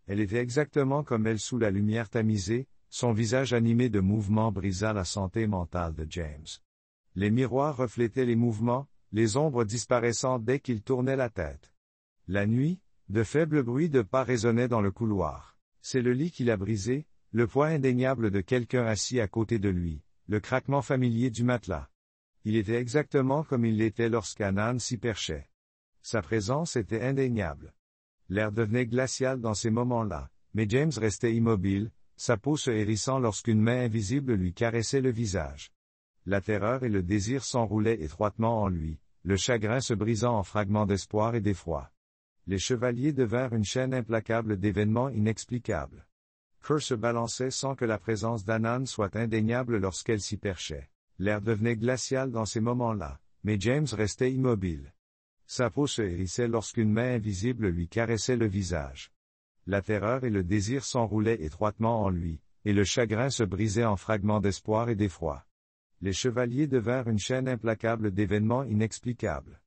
Elle était exactement comme elle sous la lumière tamisée, son visage animé de mouvements brisa la santé mentale de James. Les miroirs reflétaient les mouvements, les ombres disparaissant dès qu'il tournait la tête. La nuit, de faibles bruits de pas résonnaient dans le couloir. C'est le lit qui l'a brisé, le poids indéniable de quelqu'un assis à côté de lui, le craquement familier du matelas. Il était exactement comme il l'était lorsqu'Hanan s'y perchait. Sa présence était indéniable. L'air devenait glacial dans ces moments-là, mais James restait immobile, sa peau se hérissant lorsqu'une main invisible lui caressait le visage. La terreur et le désir s'enroulaient étroitement en lui, le chagrin se brisant en fragments d'espoir et d'effroi. Les chevaliers devinrent une chaîne implacable d'événements inexplicables. Kerr se balançait sans que la présence d'Hanan soit indéniable lorsqu'elle s'y perchait. L'air devenait glacial dans ces moments-là, mais James restait immobile. Sa peau se hérissait lorsqu'une main invisible lui caressait le visage. La terreur et le désir s'enroulaient étroitement en lui, et le chagrin se brisait en fragments d'espoir et d'effroi. Les chevaliers devinrent une chaîne implacable d'événements inexplicables.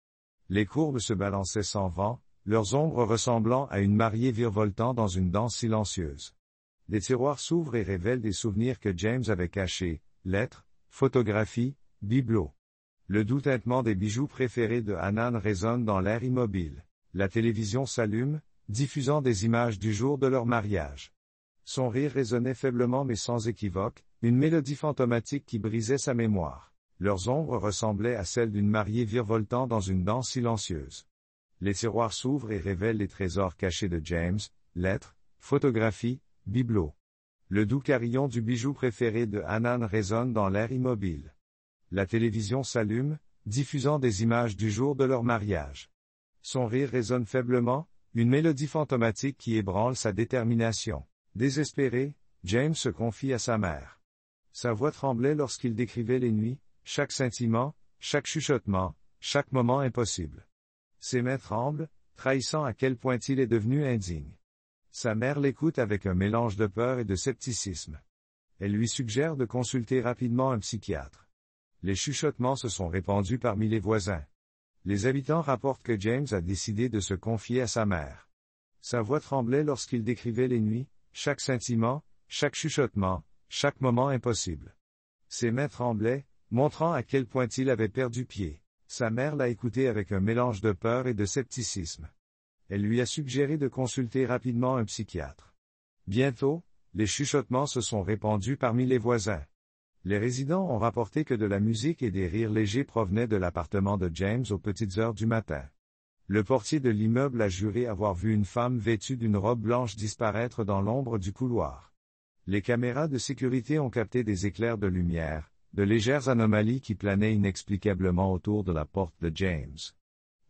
Les courbes se balançaient sans vent, leurs ombres ressemblant à une mariée virevoltant dans une danse silencieuse. Des tiroirs s'ouvrent et révèlent des souvenirs que James avait cachés, lettres, photographies, bibelots. Le doux tintement des bijoux préférés de Hanan résonne dans l'air immobile. La télévision s'allume, diffusant des images du jour de leur mariage. Son rire résonnait faiblement mais sans équivoque, une mélodie fantomatique qui brisait sa mémoire. Leurs ombres ressemblaient à celles d'une mariée virevoltant dans une danse silencieuse. Les tiroirs s'ouvrent et révèlent les trésors cachés de James, lettres, photographies, bibelots. Le doux carillon du bijou préféré de Hanan résonne dans l'air immobile. La télévision s'allume, diffusant des images du jour de leur mariage. Son rire résonne faiblement, une mélodie fantomatique qui ébranle sa détermination. Désespéré, James se confie à sa mère. Sa voix tremblait lorsqu'il décrivait les nuits, chaque scintillement, chaque chuchotement, chaque moment impossible. Ses mains tremblent, trahissant à quel point il est devenu indigne. Sa mère l'écoute avec un mélange de peur et de scepticisme. Elle lui suggère de consulter rapidement un psychiatre. Les chuchotements se sont répandus parmi les voisins. Les habitants rapportent que James a décidé de se confier à sa mère. Sa voix tremblait lorsqu'il décrivait les nuits, chaque scintillement, chaque chuchotement, chaque moment impossible. Ses mains tremblaient, montrant à quel point il avait perdu pied. Sa mère l'a écouté avec un mélange de peur et de scepticisme. Elle lui a suggéré de consulter rapidement un psychiatre. Bientôt, les chuchotements se sont répandus parmi les voisins. Les résidents ont rapporté que de la musique et des rires légers provenaient de l'appartement de James aux petites heures du matin. Le portier de l'immeuble a juré avoir vu une femme vêtue d'une robe blanche disparaître dans l'ombre du couloir. Les caméras de sécurité ont capté des éclairs de lumière, de légères anomalies qui planaient inexplicablement autour de la porte de James.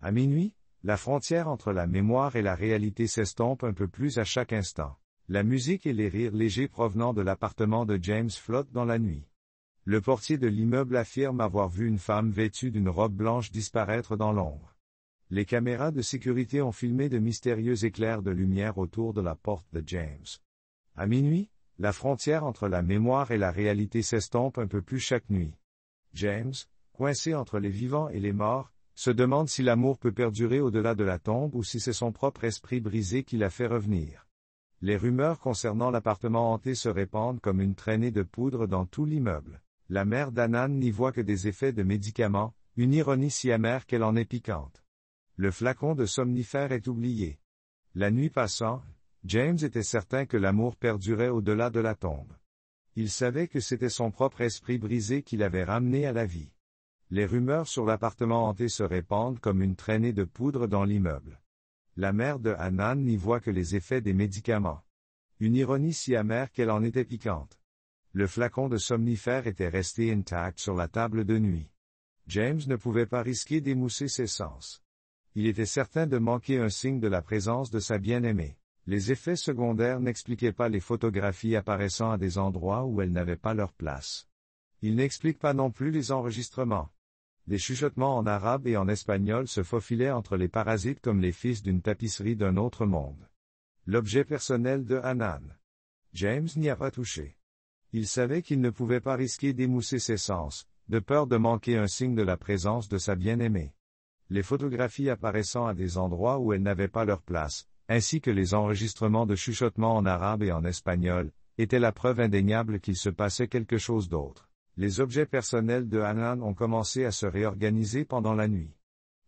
À minuit, la frontière entre la mémoire et la réalité s'estompe un peu plus à chaque instant. La musique et les rires légers provenant de l'appartement de James flottent dans la nuit. Le portier de l'immeuble affirme avoir vu une femme vêtue d'une robe blanche disparaître dans l'ombre. Les caméras de sécurité ont filmé de mystérieux éclairs de lumière autour de la porte de James. À minuit, la frontière entre la mémoire et la réalité s'estompe un peu plus chaque nuit. James, coincé entre les vivants et les morts, se demande si l'amour peut perdurer au-delà de la tombe ou si c'est son propre esprit brisé qui l'a fait revenir. Les rumeurs concernant l'appartement hanté se répandent comme une traînée de poudre dans tout l'immeuble. La mère d'Hanan n'y voit que des effets de médicaments, une ironie si amère qu'elle en est piquante. Le flacon de somnifère est oublié. La nuit passant, James était certain que l'amour perdurait au-delà de la tombe. Il savait que c'était son propre esprit brisé qui l'avait ramené à la vie. Les rumeurs sur l'appartement hanté se répandent comme une traînée de poudre dans l'immeuble. La mère de Hanan n'y voit que les effets des médicaments. Une ironie si amère qu'elle en était piquante. Le flacon de somnifère était resté intact sur la table de nuit. James ne pouvait pas risquer d'émousser ses sens. Il était certain de manquer un signe de la présence de sa bien-aimée. Les effets secondaires n'expliquaient pas les photographies apparaissant à des endroits où elles n'avaient pas leur place. Il n'explique pas non plus les enregistrements. Des chuchotements en arabe et en espagnol se faufilaient entre les parasites comme les fils d'une tapisserie d'un autre monde. L'objet personnel de Hanan. James n'y a pas touché. Il savait qu'il ne pouvait pas risquer d'émousser ses sens, de peur de manquer un signe de la présence de sa bien-aimée. Les photographies apparaissant à des endroits où elles n'avaient pas leur place, ainsi que les enregistrements de chuchotements en arabe et en espagnol, étaient la preuve indéniable qu'il se passait quelque chose d'autre. Les objets personnels de Hanan ont commencé à se réorganiser pendant la nuit.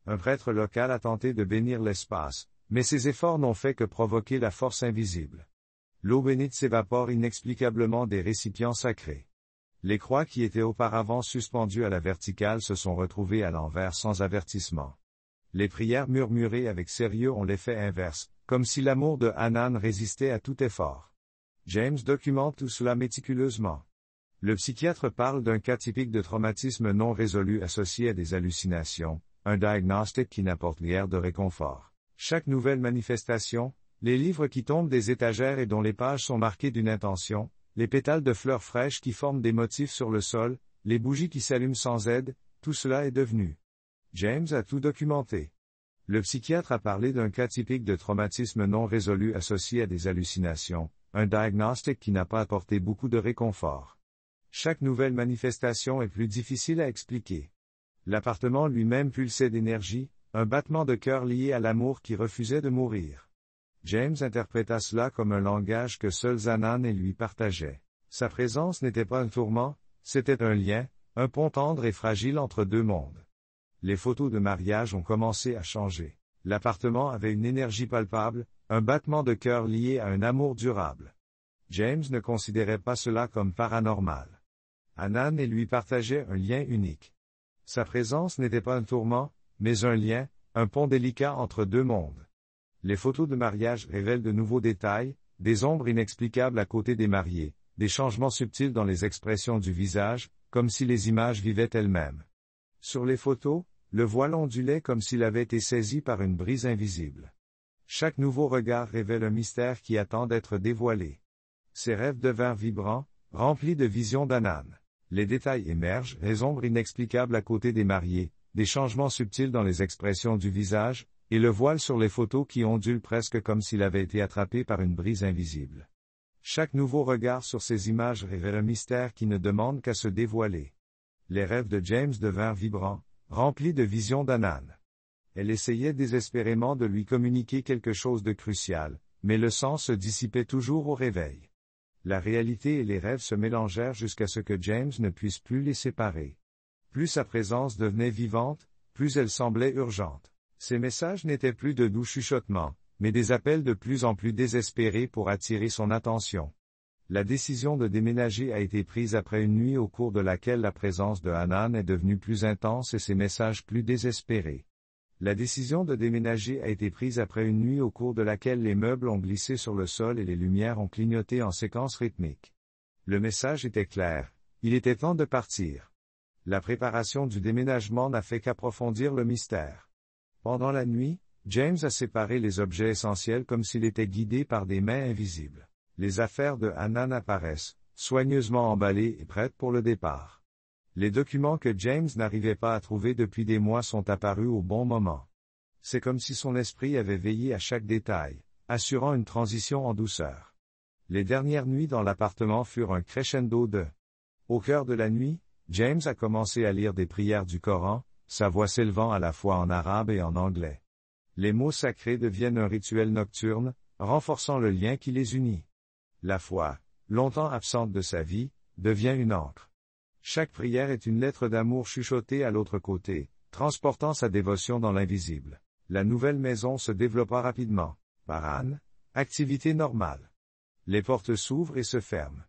Un prêtre local a tenté de bénir l'espace, mais ses efforts n'ont fait que provoquer la force invisible. L'eau bénite s'évapore inexplicablement des récipients sacrés. Les croix qui étaient auparavant suspendues à la verticale se sont retrouvées à l'envers sans avertissement. Les prières murmurées avec sérieux ont l'effet inverse, comme si l'amour de Hanan résistait à tout effort. James documente tout cela méticuleusement. Le psychiatre parle d'un cas typique de traumatisme non résolu associé à des hallucinations, un diagnostic qui n'apporte guère de réconfort. Chaque nouvelle manifestation, les livres qui tombent des étagères et dont les pages sont marquées d'une intention, les pétales de fleurs fraîches qui forment des motifs sur le sol, les bougies qui s'allument sans aide, tout cela est devenu. James a tout documenté. Le psychiatre a parlé d'un cas typique de traumatisme non résolu associé à des hallucinations, un diagnostic qui n'a pas apporté beaucoup de réconfort. Chaque nouvelle manifestation est plus difficile à expliquer. L'appartement lui-même pulsait d'énergie, un battement de cœur lié à l'amour qui refusait de mourir. James interpréta cela comme un langage que seuls Hanan et lui partageaient. Sa présence n'était pas un tourment, c'était un lien, un pont tendre et fragile entre deux mondes. Les photos de mariage ont commencé à changer. L'appartement avait une énergie palpable, un battement de cœur lié à un amour durable. James ne considérait pas cela comme paranormal. Hanan et lui partageaient un lien unique. Sa présence n'était pas un tourment, mais un lien, un pont délicat entre deux mondes. Les photos de mariage révèlent de nouveaux détails, des ombres inexplicables à côté des mariés, des changements subtils dans les expressions du visage, comme si les images vivaient elles-mêmes. Sur les photos, le voile ondulait comme s'il avait été saisi par une brise invisible. Chaque nouveau regard révèle un mystère qui attend d'être dévoilé. Ses rêves devinrent vibrants, remplis de visions d'Hanan. Les détails émergent, les ombres inexplicables à côté des mariés, des changements subtils dans les expressions du visage, et le voile sur les photos qui ondule presque comme s'il avait été attrapé par une brise invisible. Chaque nouveau regard sur ces images révèle un mystère qui ne demande qu'à se dévoiler. Les rêves de James devinrent vibrants, remplis de visions d'Hanan. Elle essayait désespérément de lui communiquer quelque chose de crucial, mais le sens se dissipait toujours au réveil. La réalité et les rêves se mélangèrent jusqu'à ce que James ne puisse plus les séparer. Plus sa présence devenait vivante, plus elle semblait urgente. Ses messages n'étaient plus de doux chuchotements, mais des appels de plus en plus désespérés pour attirer son attention. La décision de déménager a été prise après une nuit au cours de laquelle la présence de Hanan est devenue plus intense et ses messages plus désespérés. La décision de déménager a été prise après une nuit au cours de laquelle les meubles ont glissé sur le sol et les lumières ont clignoté en séquence rythmique. Le message était clair, il était temps de partir. La préparation du déménagement n'a fait qu'approfondir le mystère. Pendant la nuit, James a séparé les objets essentiels comme s'il était guidé par des mains invisibles. Les affaires de Hanan apparaissent, soigneusement emballées et prêtes pour le départ. Les documents que James n'arrivait pas à trouver depuis des mois sont apparus au bon moment. C'est comme si son esprit avait veillé à chaque détail, assurant une transition en douceur. Les dernières nuits dans l'appartement furent un crescendo de... Au cœur de la nuit, James a commencé à lire des prières du Coran, sa voix s'élevant à la fois en arabe et en anglais. Les mots sacrés deviennent un rituel nocturne, renforçant le lien qui les unit. La foi, longtemps absente de sa vie, devient une encre. Chaque prière est une lettre d'amour chuchotée à l'autre côté, transportant sa dévotion dans l'invisible. La nouvelle maison se développa rapidement. Par Anne, activité normale. Les portes s'ouvrent et se ferment.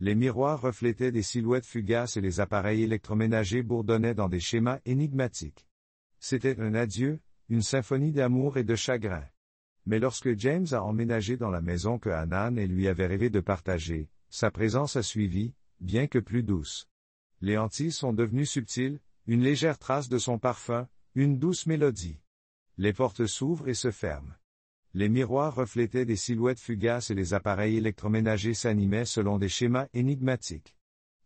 Les miroirs reflétaient des silhouettes fugaces et les appareils électroménagers bourdonnaient dans des schémas énigmatiques. C'était un adieu, une symphonie d'amour et de chagrin. Mais lorsque James a emménagé dans la maison que Hanan et lui avaient rêvé de partager, sa présence a suivi, bien que plus douce. Les hantises sont devenues subtiles, une légère trace de son parfum, une douce mélodie. Les portes s'ouvrent et se ferment. Les miroirs reflétaient des silhouettes fugaces et les appareils électroménagers s'animaient selon des schémas énigmatiques.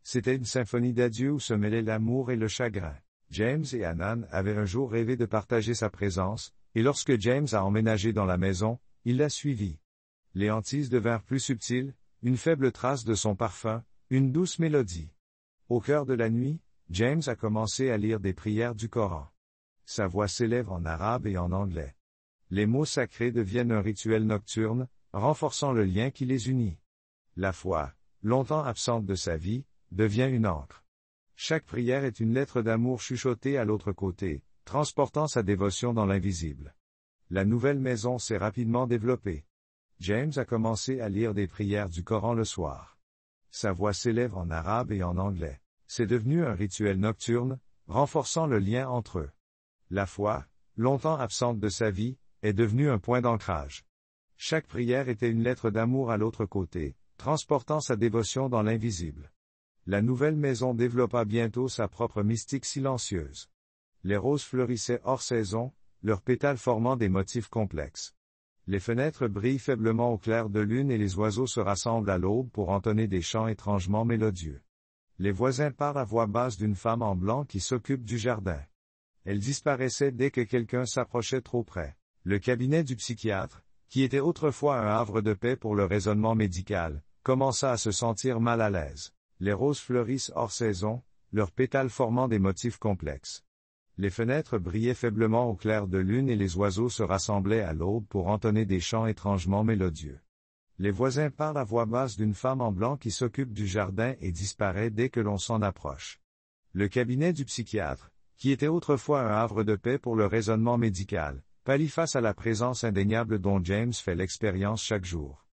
C'était une symphonie d'adieu où se mêlaient l'amour et le chagrin. James et Hanan avaient un jour rêvé de partager sa présence, et lorsque James a emménagé dans la maison, il l'a suivi. Les hantises devinrent plus subtiles, une faible trace de son parfum, une douce mélodie. Au cœur de la nuit, James a commencé à lire des prières du Coran. Sa voix s'élève en arabe et en anglais. Les mots sacrés deviennent un rituel nocturne, renforçant le lien qui les unit. La foi, longtemps absente de sa vie, devient une encre. Chaque prière est une lettre d'amour chuchotée à l'autre côté, transportant sa dévotion dans l'invisible. La nouvelle maison s'est rapidement développée. James a commencé à lire des prières du Coran le soir. Sa voix s'élève en arabe et en anglais. C'est devenu un rituel nocturne, renforçant le lien entre eux. La foi, longtemps absente de sa vie, est devenue un point d'ancrage. Chaque prière était une lettre d'amour à l'autre côté, transportant sa dévotion dans l'invisible. La nouvelle maison développa bientôt sa propre mystique silencieuse. Les roses fleurissaient hors saison, leurs pétales formant des motifs complexes. Les fenêtres brillent faiblement au clair de lune et les oiseaux se rassemblent à l'aube pour entonner des chants étrangement mélodieux. Les voisins parlent à voix basse d'une femme en blanc qui s'occupe du jardin. Elle disparaissait dès que quelqu'un s'approchait trop près. Le cabinet du psychiatre, qui était autrefois un havre de paix pour le raisonnement médical, commença à se sentir mal à l'aise. Les roses fleurissent hors saison, leurs pétales formant des motifs complexes. Les fenêtres brillaient faiblement au clair de lune et les oiseaux se rassemblaient à l'aube pour entonner des chants étrangement mélodieux. Les voisins parlent à voix basse d'une femme en blanc qui s'occupe du jardin et disparaît dès que l'on s'en approche. Le cabinet du psychiatre, qui était autrefois un havre de paix pour le raisonnement médical, pâlit face à la présence indéniable dont James fait l'expérience chaque jour.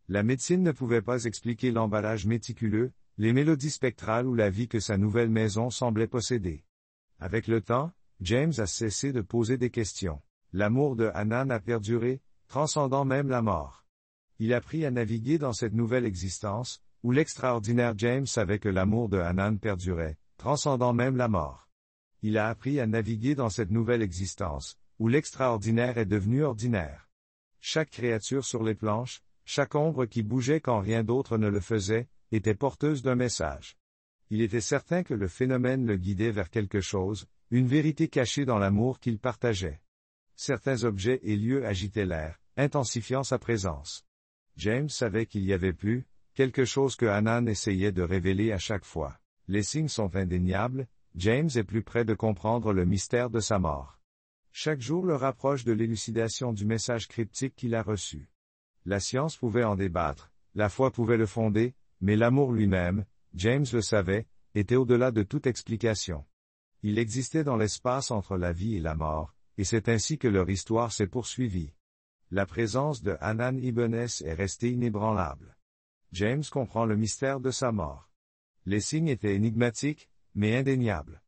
La médecine ne pouvait pas expliquer l'emballage méticuleux, les mélodies spectrales ou la vie que sa nouvelle maison semblait posséder. Avec le temps, James a cessé de poser des questions. L'amour de Hanan a perduré, transcendant même la mort. Il a appris à naviguer dans cette nouvelle existence, où l'extraordinaire James savait que l'amour de Hanan perdurait, transcendant même la mort. Il a appris à naviguer dans cette nouvelle existence, où l'extraordinaire est devenu ordinaire. Chaque créature sur les planches, chaque ombre qui bougeait quand rien d'autre ne le faisait, était porteuse d'un message. Il était certain que le phénomène le guidait vers quelque chose, une vérité cachée dans l'amour qu'il partageait. Certains objets et lieux agitaient l'air, intensifiant sa présence. James savait qu'il y avait plus, quelque chose que Hanan essayait de révéler à chaque fois. Les signes sont indéniables, James est plus près de comprendre le mystère de sa mort. Chaque jour le rapproche de l'élucidation du message cryptique qu'il a reçu. La science pouvait en débattre, la foi pouvait le fonder, mais l'amour lui-même, James le savait, était au-delà de toute explication. Il existait dans l'espace entre la vie et la mort, et c'est ainsi que leur histoire s'est poursuivie. La présence de Hanan ibn Es est restée inébranlable. James comprend le mystère de sa mort. Les signes étaient énigmatiques, mais indéniables.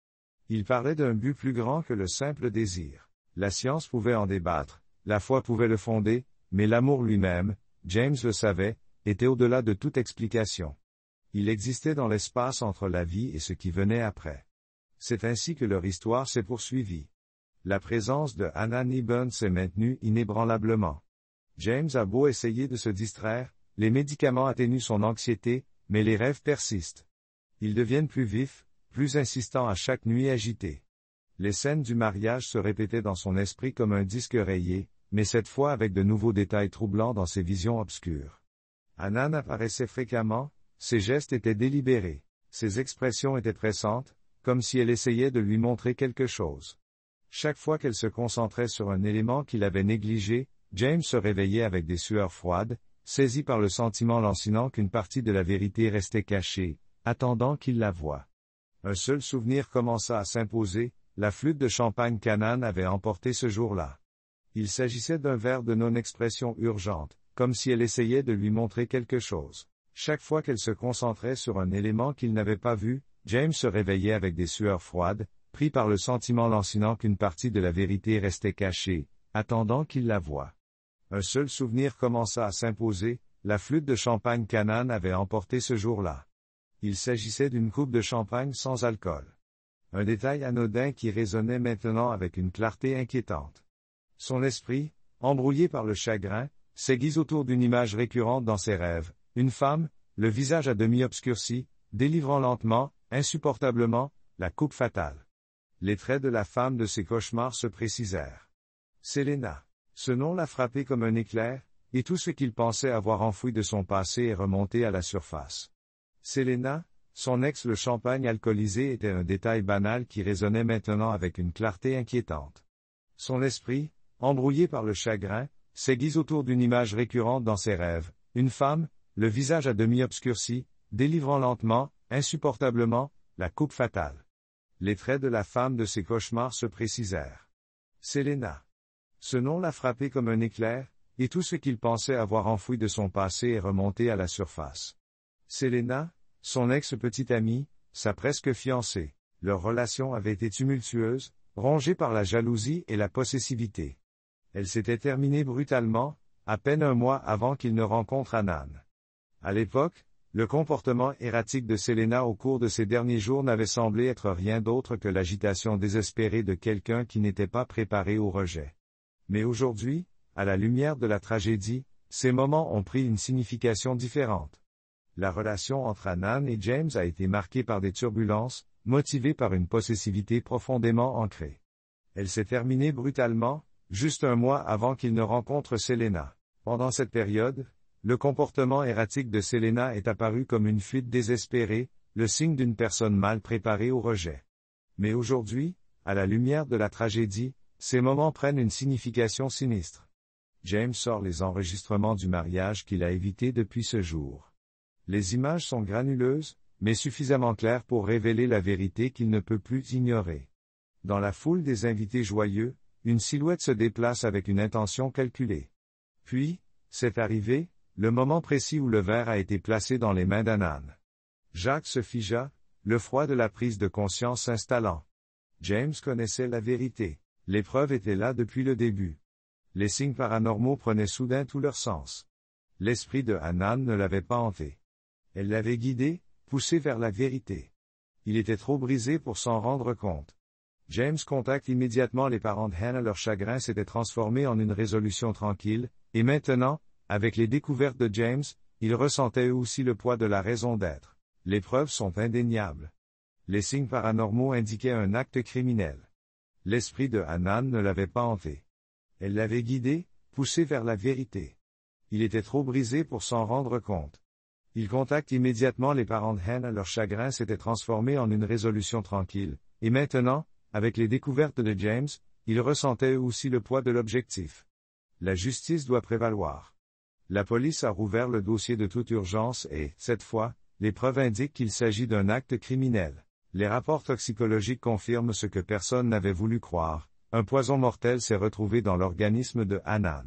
Il parlait d'un but plus grand que le simple désir. La science pouvait en débattre, la foi pouvait le fonder, mais l'amour lui-même, James le savait, était au-delà de toute explication. Il existait dans l'espace entre la vie et ce qui venait après. C'est ainsi que leur histoire s'est poursuivie. La présence de Hannah Niven s'est maintenue inébranlablement. James a beau essayer de se distraire, les médicaments atténuent son anxiété, mais les rêves persistent. Ils deviennent plus vifs, plus insistants à chaque nuit agitée. Les scènes du mariage se répétaient dans son esprit comme un disque rayé, mais cette fois avec de nouveaux détails troublants dans ses visions obscures. Hannah apparaissait fréquemment, ses gestes étaient délibérés, ses expressions étaient pressantes, comme si elle essayait de lui montrer quelque chose. Chaque fois qu'elle se concentrait sur un élément qu'il avait négligé, James se réveillait avec des sueurs froides, saisi par le sentiment lancinant qu'une partie de la vérité restait cachée, attendant qu'il la voie. Un seul souvenir commença à s'imposer, la flûte de champagne qu'Hannah avait emportée ce jour-là. Il s'agissait d'un verre de non-expression urgente, comme si elle essayait de lui montrer quelque chose. Chaque fois qu'elle se concentrait sur un élément qu'il n'avait pas vu, James se réveillait avec des sueurs froides, pris par le sentiment lancinant qu'une partie de la vérité restait cachée, attendant qu'il la voie. Un seul souvenir commença à s'imposer, la flûte de champagne qu'Hannah avait emportée ce jour-là. Il s'agissait d'une coupe de champagne sans alcool. Un détail anodin qui résonnait maintenant avec une clarté inquiétante. Son esprit, embrouillé par le chagrin, s'aiguise autour d'une image récurrente dans ses rêves, une femme, le visage à demi obscurci, délivrant lentement, insupportablement, la coupe fatale. Les traits de la femme de ses cauchemars se précisèrent. Selena. Ce nom l'a frappé comme un éclair, et tout ce qu'il pensait avoir enfoui de son passé est remonté à la surface. Selena, son ex le champagne alcoolisé était un détail banal qui résonnait maintenant avec une clarté inquiétante. Son esprit, embrouillé par le chagrin, s'aiguise autour d'une image récurrente dans ses rêves, une femme, le visage à demi obscurci, délivrant lentement, insupportablement, la coupe fatale. Les traits de la femme de ses cauchemars se précisèrent. Selena. Ce nom l'a frappé comme un éclair, et tout ce qu'il pensait avoir enfoui de son passé est remonté à la surface. Selena, son ex-petite amie, sa presque fiancée, leur relation avait été tumultueuse, rongée par la jalousie et la possessivité. Elle s'était terminée brutalement, à peine un mois avant qu'il ne rencontre Hannah. À l'époque, le comportement erratique de Selena au cours de ces derniers jours n'avait semblé être rien d'autre que l'agitation désespérée de quelqu'un qui n'était pas préparé au rejet. Mais aujourd'hui, à la lumière de la tragédie, ces moments ont pris une signification différente. La relation entre Hannah et James a été marquée par des turbulences, motivées par une possessivité profondément ancrée. Elle s'est terminée brutalement, juste un mois avant qu'il ne rencontre Selena. Pendant cette période, le comportement erratique de Selena est apparu comme une fuite désespérée, le signe d'une personne mal préparée au rejet. Mais aujourd'hui, à la lumière de la tragédie, ces moments prennent une signification sinistre. James sort les enregistrements du mariage qu'il a évité depuis ce jour. Les images sont granuleuses, mais suffisamment claires pour révéler la vérité qu'il ne peut plus ignorer. Dans la foule des invités joyeux, une silhouette se déplace avec une intention calculée. Puis, c'est arrivé, le moment précis où le verre a été placé dans les mains d'Hannah. Jacques se figea, le froid de la prise de conscience s'installant. James connaissait la vérité. L'épreuve était là depuis le début. Les signes paranormaux prenaient soudain tout leur sens. L'esprit de Hannah ne l'avait pas hanté. Elle l'avait guidé, poussé vers la vérité. Il était trop brisé pour s'en rendre compte. James contacte immédiatement les parents de Hannah. Leur chagrin s'était transformé en une résolution tranquille, et maintenant, avec les découvertes de James, ils ressentaient eux aussi le poids de la raison d'être. Les preuves sont indéniables. Les signes paranormaux indiquaient un acte criminel. L'esprit de Hannah ne l'avait pas hanté. Elle l'avait guidé, poussé vers la vérité. Il était trop brisé pour s'en rendre compte. Il contacte immédiatement les parents de Hannah. Leur chagrin s'était transformé en une résolution tranquille, et maintenant, avec les découvertes de James, ils ressentaient eux aussi le poids de l'objectif. La justice doit prévaloir. La police a rouvert le dossier de toute urgence et, cette fois, les preuves indiquent qu'il s'agit d'un acte criminel. Les rapports toxicologiques confirment ce que personne n'avait voulu croire, un poison mortel s'est retrouvé dans l'organisme de Hannah.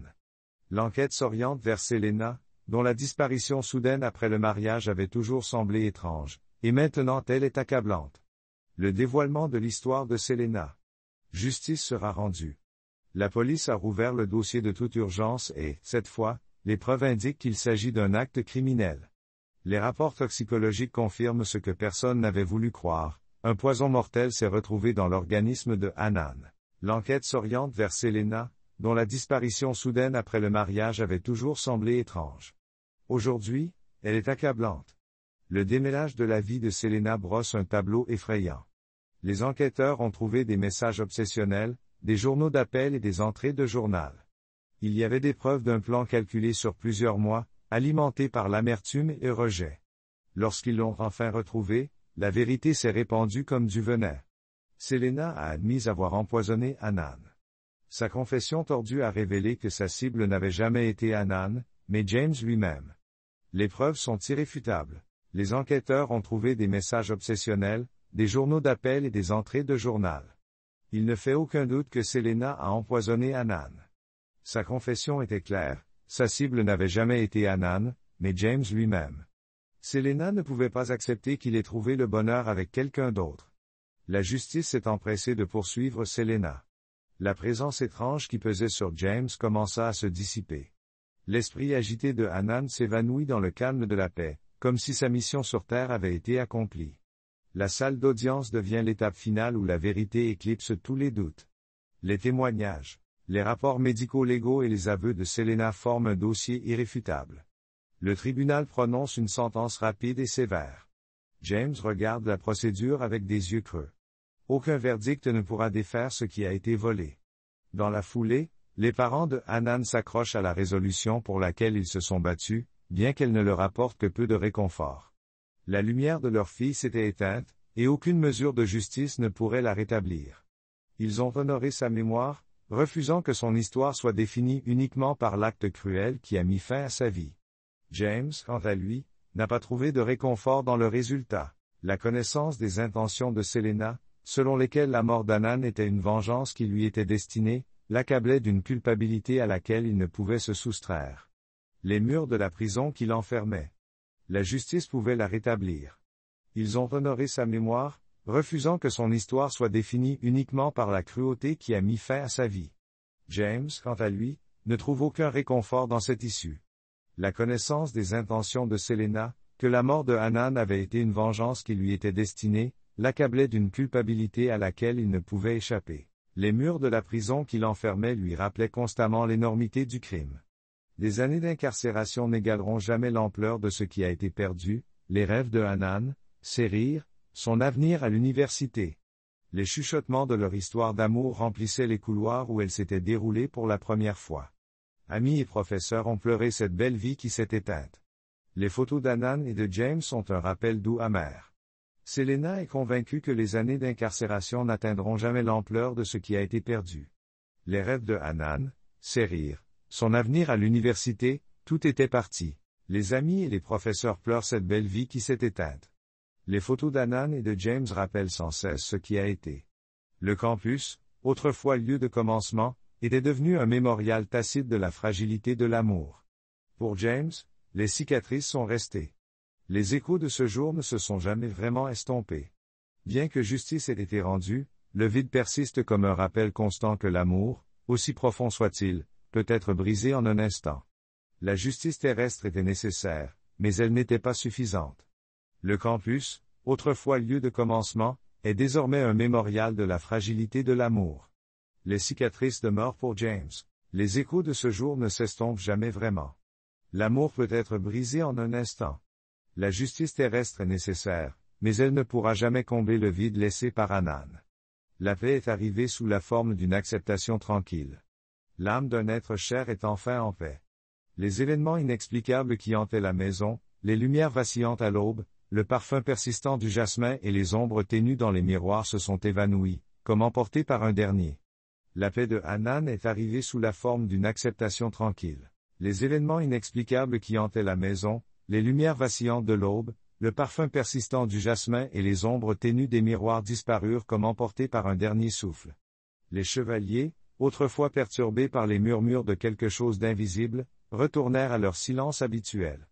L'enquête s'oriente vers Selena, dont la disparition soudaine après le mariage avait toujours semblé étrange, et maintenant elle est accablante. Le dévoilement de l'histoire de Selena. Justice sera rendue. La police a rouvert le dossier de toute urgence et, cette fois, les preuves indiquent qu'il s'agit d'un acte criminel. Les rapports toxicologiques confirment ce que personne n'avait voulu croire, un poison mortel s'est retrouvé dans l'organisme de Hanan. L'enquête s'oriente vers Selena, dont la disparition soudaine après le mariage avait toujours semblé étrange. Aujourd'hui, elle est accablante. Le démêlage de la vie de Selena brosse un tableau effrayant. Les enquêteurs ont trouvé des messages obsessionnels, des journaux d'appel et des entrées de journal. Il y avait des preuves d'un plan calculé sur plusieurs mois, alimenté par l'amertume et le rejet. Lorsqu'ils l'ont enfin retrouvé, la vérité s'est répandue comme du venin. Selena a admis avoir empoisonné Hanan. Sa confession tordue a révélé que sa cible n'avait jamais été Hanan, mais James lui-même. Les preuves sont irréfutables. Les enquêteurs ont trouvé des messages obsessionnels, des journaux d'appel et des entrées de journal. Il ne fait aucun doute que Selena a empoisonné Hanan. Sa confession était claire, sa cible n'avait jamais été Hanan, mais James lui-même. Selena ne pouvait pas accepter qu'il ait trouvé le bonheur avec quelqu'un d'autre. La justice s'est empressée de poursuivre Selena. La présence étrange qui pesait sur James commença à se dissiper. L'esprit agité de Hanan s'évanouit dans le calme de la paix, comme si sa mission sur Terre avait été accomplie. La salle d'audience devient l'étape finale où la vérité éclipse tous les doutes. Les témoignages, les rapports médico-légaux et les aveux de Selena forment un dossier irréfutable. Le tribunal prononce une sentence rapide et sévère. James regarde la procédure avec des yeux creux. Aucun verdict ne pourra défaire ce qui a été volé. Dans la foulée, les parents de Hanan s'accrochent à la résolution pour laquelle ils se sont battus, bien qu'elle ne leur apporte que peu de réconfort. La lumière de leur fille s'était éteinte, et aucune mesure de justice ne pourrait la rétablir. Ils ont honoré sa mémoire, refusant que son histoire soit définie uniquement par l'acte cruel qui a mis fin à sa vie. James, quant à lui, n'a pas trouvé de réconfort dans le résultat. La connaissance des intentions de Selena, selon lesquelles la mort d'Hanan était une vengeance qui lui était destinée, l'accablait d'une culpabilité à laquelle il ne pouvait se soustraire. Les murs de la prison qui l'enfermaient. La justice pouvait la rétablir. Ils ont honoré sa mémoire, refusant que son histoire soit définie uniquement par la cruauté qui a mis fin à sa vie. James, quant à lui, ne trouve aucun réconfort dans cette issue. La connaissance des intentions de Selena, que la mort de Hanan avait été une vengeance qui lui était destinée, l'accablait d'une culpabilité à laquelle il ne pouvait échapper. Les murs de la prison qui l'enfermaient lui rappelaient constamment l'énormité du crime. Des années d'incarcération n'égaleront jamais l'ampleur de ce qui a été perdu, les rêves de Hanan, ses rires, son avenir à l'université. Les chuchotements de leur histoire d'amour remplissaient les couloirs où elle s'était déroulée pour la première fois. Amis et professeurs ont pleuré cette belle vie qui s'est éteinte. Les photos d'Hanan et de James sont un rappel doux amer. Selena est convaincue que les années d'incarcération n'atteindront jamais l'ampleur de ce qui a été perdu. Les rêves de Hanan, ses rires, son avenir à l'université, tout était parti. Les amis et les professeurs pleurent cette belle vie qui s'est éteinte. Les photos d'Hanan et de James rappellent sans cesse ce qui a été. Le campus, autrefois lieu de commencement, était devenu un mémorial tacite de la fragilité de l'amour. Pour James, les cicatrices sont restées. Les échos de ce jour ne se sont jamais vraiment estompés. Bien que justice ait été rendue, le vide persiste comme un rappel constant que l'amour, aussi profond soit-il, peut être brisé en un instant. La justice terrestre était nécessaire, mais elle n'était pas suffisante. Le campus, autrefois lieu de commencement, est désormais un mémorial de la fragilité de l'amour. Les cicatrices demeurent pour James. Les échos de ce jour ne s'estompent jamais vraiment. L'amour peut être brisé en un instant. La justice terrestre est nécessaire, mais elle ne pourra jamais combler le vide laissé par Hanan. La paix est arrivée sous la forme d'une acceptation tranquille. L'âme d'un être cher est enfin en paix. Les événements inexplicables qui hantaient la maison, les lumières vacillantes à l'aube, le parfum persistant du jasmin et les ombres ténues dans les miroirs se sont évanouis, comme emportés par un dernier. La paix de Hanan est arrivée sous la forme d'une acceptation tranquille. Les événements inexplicables qui hantaient la maison, les lumières vacillantes de l'aube, le parfum persistant du jasmin et les ombres ténues des miroirs disparurent comme emportés par un dernier souffle. Les chevaliers, autrefois perturbés par les murmures de quelque chose d'invisible, retournèrent à leur silence habituel.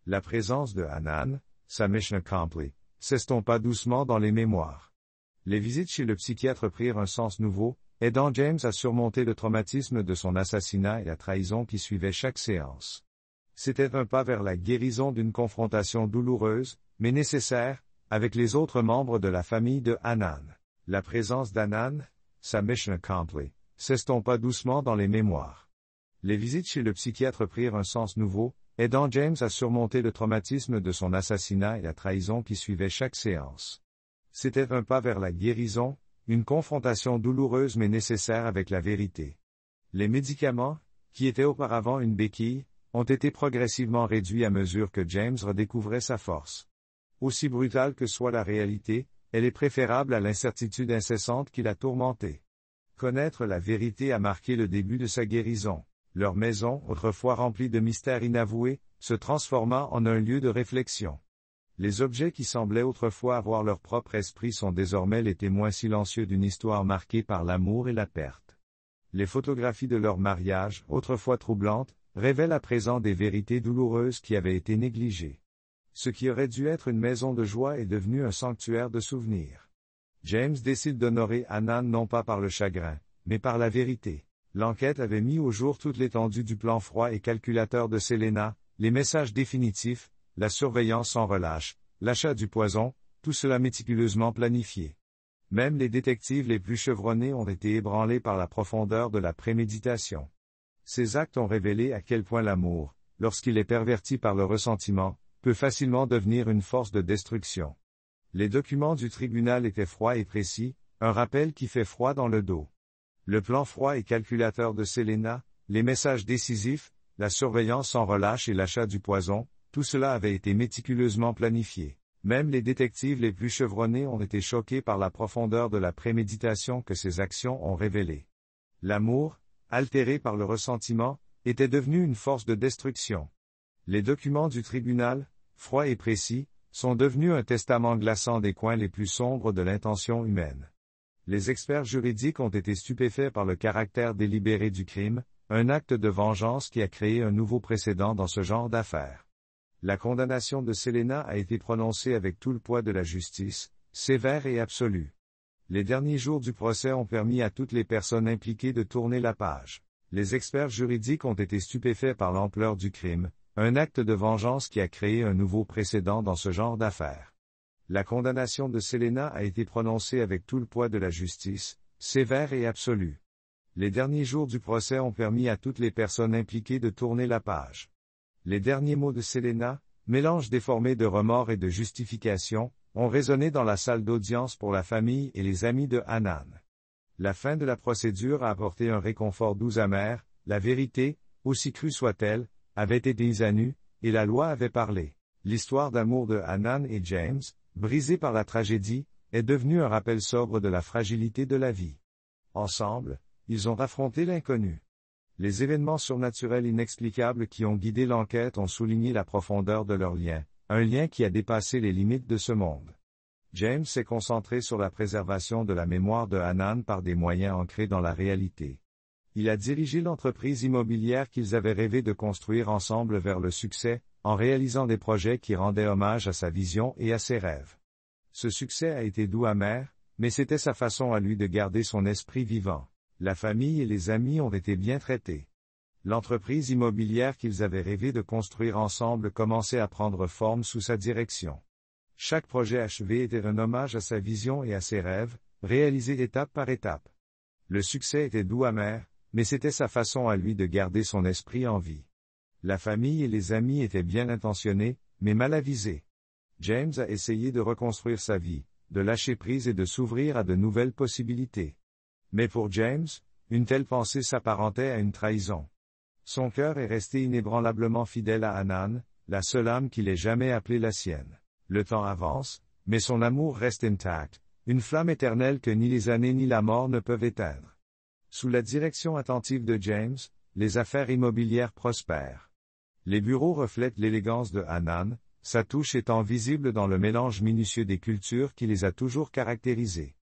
La présence de Hanan, sa mission accomplie, s'estompa doucement dans les mémoires. Les visites chez le psychiatre prirent un sens nouveau, aidant James à surmonter le traumatisme de son assassinat et la trahison qui suivait chaque séance. C'était un pas vers la guérison d'une confrontation douloureuse, mais nécessaire, avec les autres membres de la famille de Hannan. La présence d'Hannan, sa mission accomplie, s'estompa doucement dans les mémoires. Les visites chez le psychiatre prirent un sens nouveau, aidant James à surmonter le traumatisme de son assassinat et la trahison qui suivait chaque séance. C'était un pas vers la guérison, une confrontation douloureuse mais nécessaire avec la vérité. Les médicaments, qui étaient auparavant une béquille, ont été progressivement réduits à mesure que James redécouvrait sa force. Aussi brutale que soit la réalité, elle est préférable à l'incertitude incessante qui l'a tourmenté. Connaître la vérité a marqué le début de sa guérison. Leur maison, autrefois remplie de mystères inavoués, se transforma en un lieu de réflexion. Les objets qui semblaient autrefois avoir leur propre esprit sont désormais les témoins silencieux d'une histoire marquée par l'amour et la perte. Les photographies de leur mariage, autrefois troublantes, révèlent à présent des vérités douloureuses qui avaient été négligées. Ce qui aurait dû être une maison de joie est devenu un sanctuaire de souvenirs. James décide d'honorer Hannan non pas par le chagrin, mais par la vérité. L'enquête avait mis au jour toute l'étendue du plan froid et calculateur de Selena, les messages définitifs, la surveillance sans relâche, l'achat du poison, tout cela méticuleusement planifié. Même les détectives les plus chevronnés ont été ébranlés par la profondeur de la préméditation. Ces actes ont révélé à quel point l'amour, lorsqu'il est perverti par le ressentiment, peut facilement devenir une force de destruction. Les documents du tribunal étaient froids et précis, un rappel qui fait froid dans le dos. Le plan froid et calculateur de Selena, les messages décisifs, la surveillance sans relâche et l'achat du poison, tout cela avait été méticuleusement planifié. Même les détectives les plus chevronnés ont été choqués par la profondeur de la préméditation que ces actions ont révélée. L'amour, altéré par le ressentiment, était devenu une force de destruction. Les documents du tribunal, froids et précis, sont devenus un testament glaçant des coins les plus sombres de l'intention humaine. Les experts juridiques ont été stupéfaits par le caractère délibéré du crime, un acte de vengeance qui a créé un nouveau précédent dans ce genre d'affaires. La condamnation de Selena a été prononcée avec tout le poids de la justice, sévère et absolue. Les derniers jours du procès ont permis à toutes les personnes impliquées de tourner la page. Les experts juridiques ont été stupéfaits par l'ampleur du crime, un acte de vengeance qui a créé un nouveau précédent dans ce genre d'affaires. La condamnation de Selena a été prononcée avec tout le poids de la justice, sévère et absolue. Les derniers jours du procès ont permis à toutes les personnes impliquées de tourner la page. Les derniers mots de Selena, mélange déformé de remords et de justification, ont résonné dans la salle d'audience pour la famille et les amis de Hannan. La fin de la procédure a apporté un réconfort doux amer, la vérité, aussi crue soit-elle, avait été mise à nu, et la loi avait parlé. L'histoire d'amour de Hannan et James, brisée par la tragédie, est devenue un rappel sobre de la fragilité de la vie. Ensemble, ils ont affronté l'inconnu. Les événements surnaturels inexplicables qui ont guidé l'enquête ont souligné la profondeur de leur lien, un lien qui a dépassé les limites de ce monde. James s'est concentré sur la préservation de la mémoire de Hannan par des moyens ancrés dans la réalité. Il a dirigé l'entreprise immobilière qu'ils avaient rêvé de construire ensemble vers le succès, en réalisant des projets qui rendaient hommage à sa vision et à ses rêves. Ce succès a été doux amer, mais c'était sa façon à lui de garder son esprit vivant. La famille et les amis ont été bien traités. L'entreprise immobilière qu'ils avaient rêvé de construire ensemble commençait à prendre forme sous sa direction. Chaque projet achevé était un hommage à sa vision et à ses rêves, réalisés étape par étape. Le succès était doux amer, mais c'était sa façon à lui de garder son esprit en vie. La famille et les amis étaient bien intentionnés, mais mal avisés. James a essayé de reconstruire sa vie, de lâcher prise et de s'ouvrir à de nouvelles possibilités. Mais pour James, une telle pensée s'apparentait à une trahison. Son cœur est resté inébranlablement fidèle à Hannan, la seule âme qu'il ait jamais appelée la sienne. Le temps avance, mais son amour reste intact, une flamme éternelle que ni les années ni la mort ne peuvent éteindre. Sous la direction attentive de James, les affaires immobilières prospèrent. Les bureaux reflètent l'élégance de Hannan, sa touche étant visible dans le mélange minutieux des cultures qui les a toujours caractérisés.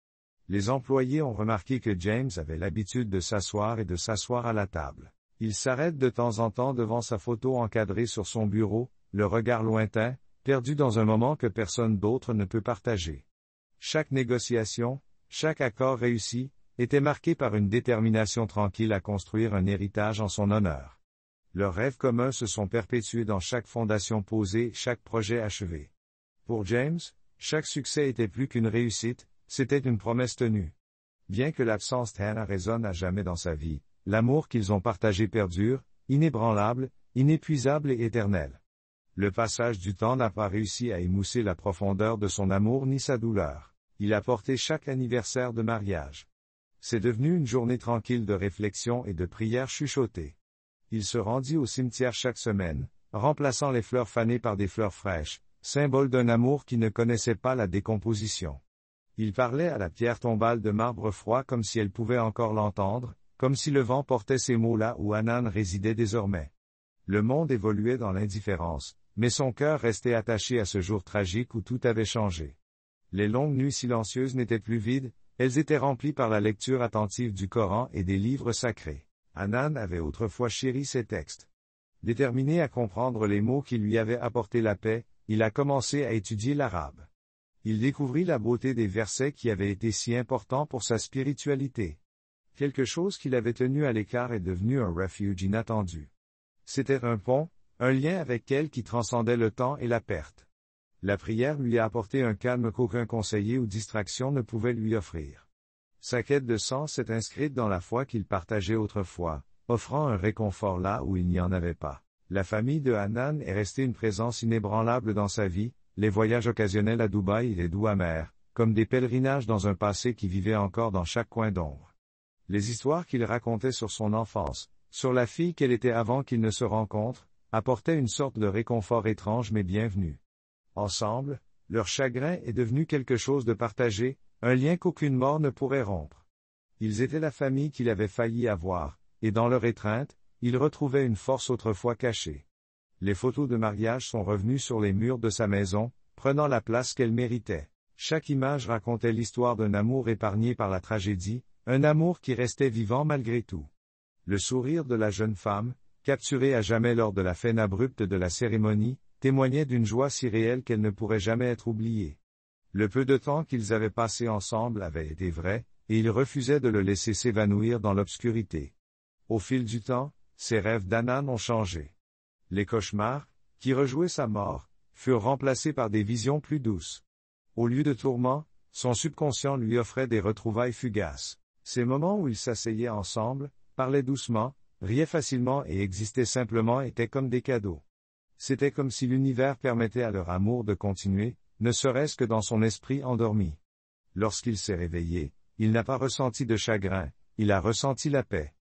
Les employés ont remarqué que James avait l'habitude de s'asseoir et de s'asseoir à la table. Il s'arrête de temps en temps devant sa photo encadrée sur son bureau, le regard lointain, perdu dans un moment que personne d'autre ne peut partager. Chaque négociation, chaque accord réussi, était marqué par une détermination tranquille à construire un héritage en son honneur. Leurs rêves communs se sont perpétués dans chaque fondation posée, chaque projet achevé. Pour James, chaque succès était plus qu'une réussite, c'était une promesse tenue. Bien que l'absence d'Hannah résonne à jamais dans sa vie, l'amour qu'ils ont partagé perdure, inébranlable, inépuisable et éternel. Le passage du temps n'a pas réussi à émousser la profondeur de son amour ni sa douleur. Il a porté chaque anniversaire de mariage. C'est devenu une journée tranquille de réflexion et de prières chuchotées. Il se rendit au cimetière chaque semaine, remplaçant les fleurs fanées par des fleurs fraîches, symbole d'un amour qui ne connaissait pas la décomposition. Il parlait à la pierre tombale de marbre froid comme si elle pouvait encore l'entendre, comme si le vent portait ces mots là où Hannan résidait désormais. Le monde évoluait dans l'indifférence, mais son cœur restait attaché à ce jour tragique où tout avait changé. Les longues nuits silencieuses n'étaient plus vides, elles étaient remplies par la lecture attentive du Coran et des livres sacrés. Hannan avait autrefois chéri ces textes. Déterminé à comprendre les mots qui lui avaient apporté la paix, il a commencé à étudier l'arabe. Il découvrit la beauté des versets qui avaient été si importants pour sa spiritualité. Quelque chose qu'il avait tenu à l'écart est devenu un refuge inattendu. C'était un pont, un lien avec elle qui transcendait le temps et la perte. La prière lui a apporté un calme qu'aucun conseiller ou distraction ne pouvait lui offrir. Sa quête de sens s'est inscrite dans la foi qu'il partageait autrefois, offrant un réconfort là où il n'y en avait pas. La famille de Hannan est restée une présence inébranlable dans sa vie, les voyages occasionnels à Dubaï et les doux amers, comme des pèlerinages dans un passé qui vivait encore dans chaque coin d'ombre. Les histoires qu'il racontait sur son enfance, sur la fille qu'elle était avant qu'ils ne se rencontrent, apportaient une sorte de réconfort étrange mais bienvenu. Ensemble, leur chagrin est devenu quelque chose de partagé, un lien qu'aucune mort ne pourrait rompre. Ils étaient la famille qu'il avait failli avoir, et dans leur étreinte, ils retrouvaient une force autrefois cachée. Les photos de mariage sont revenues sur les murs de sa maison, prenant la place qu'elles méritaient. Chaque image racontait l'histoire d'un amour épargné par la tragédie, un amour qui restait vivant malgré tout. Le sourire de la jeune femme, capturé à jamais lors de la fin abrupte de la cérémonie, témoignait d'une joie si réelle qu'elle ne pourrait jamais être oubliée. Le peu de temps qu'ils avaient passé ensemble avait été vrai, et il refusait de le laisser s'évanouir dans l'obscurité. Au fil du temps, ses rêves d'Hannan ont changé. Les cauchemars, qui rejouaient sa mort, furent remplacés par des visions plus douces. Au lieu de tourments, son subconscient lui offrait des retrouvailles fugaces. Ces moments où ils s'asseyaient ensemble, parlaient doucement, riaient facilement et existaient simplement étaient comme des cadeaux. C'était comme si l'univers permettait à leur amour de continuer, ne serait-ce que dans son esprit endormi. Lorsqu'il s'est réveillé, il n'a pas ressenti de chagrin, il a ressenti la paix.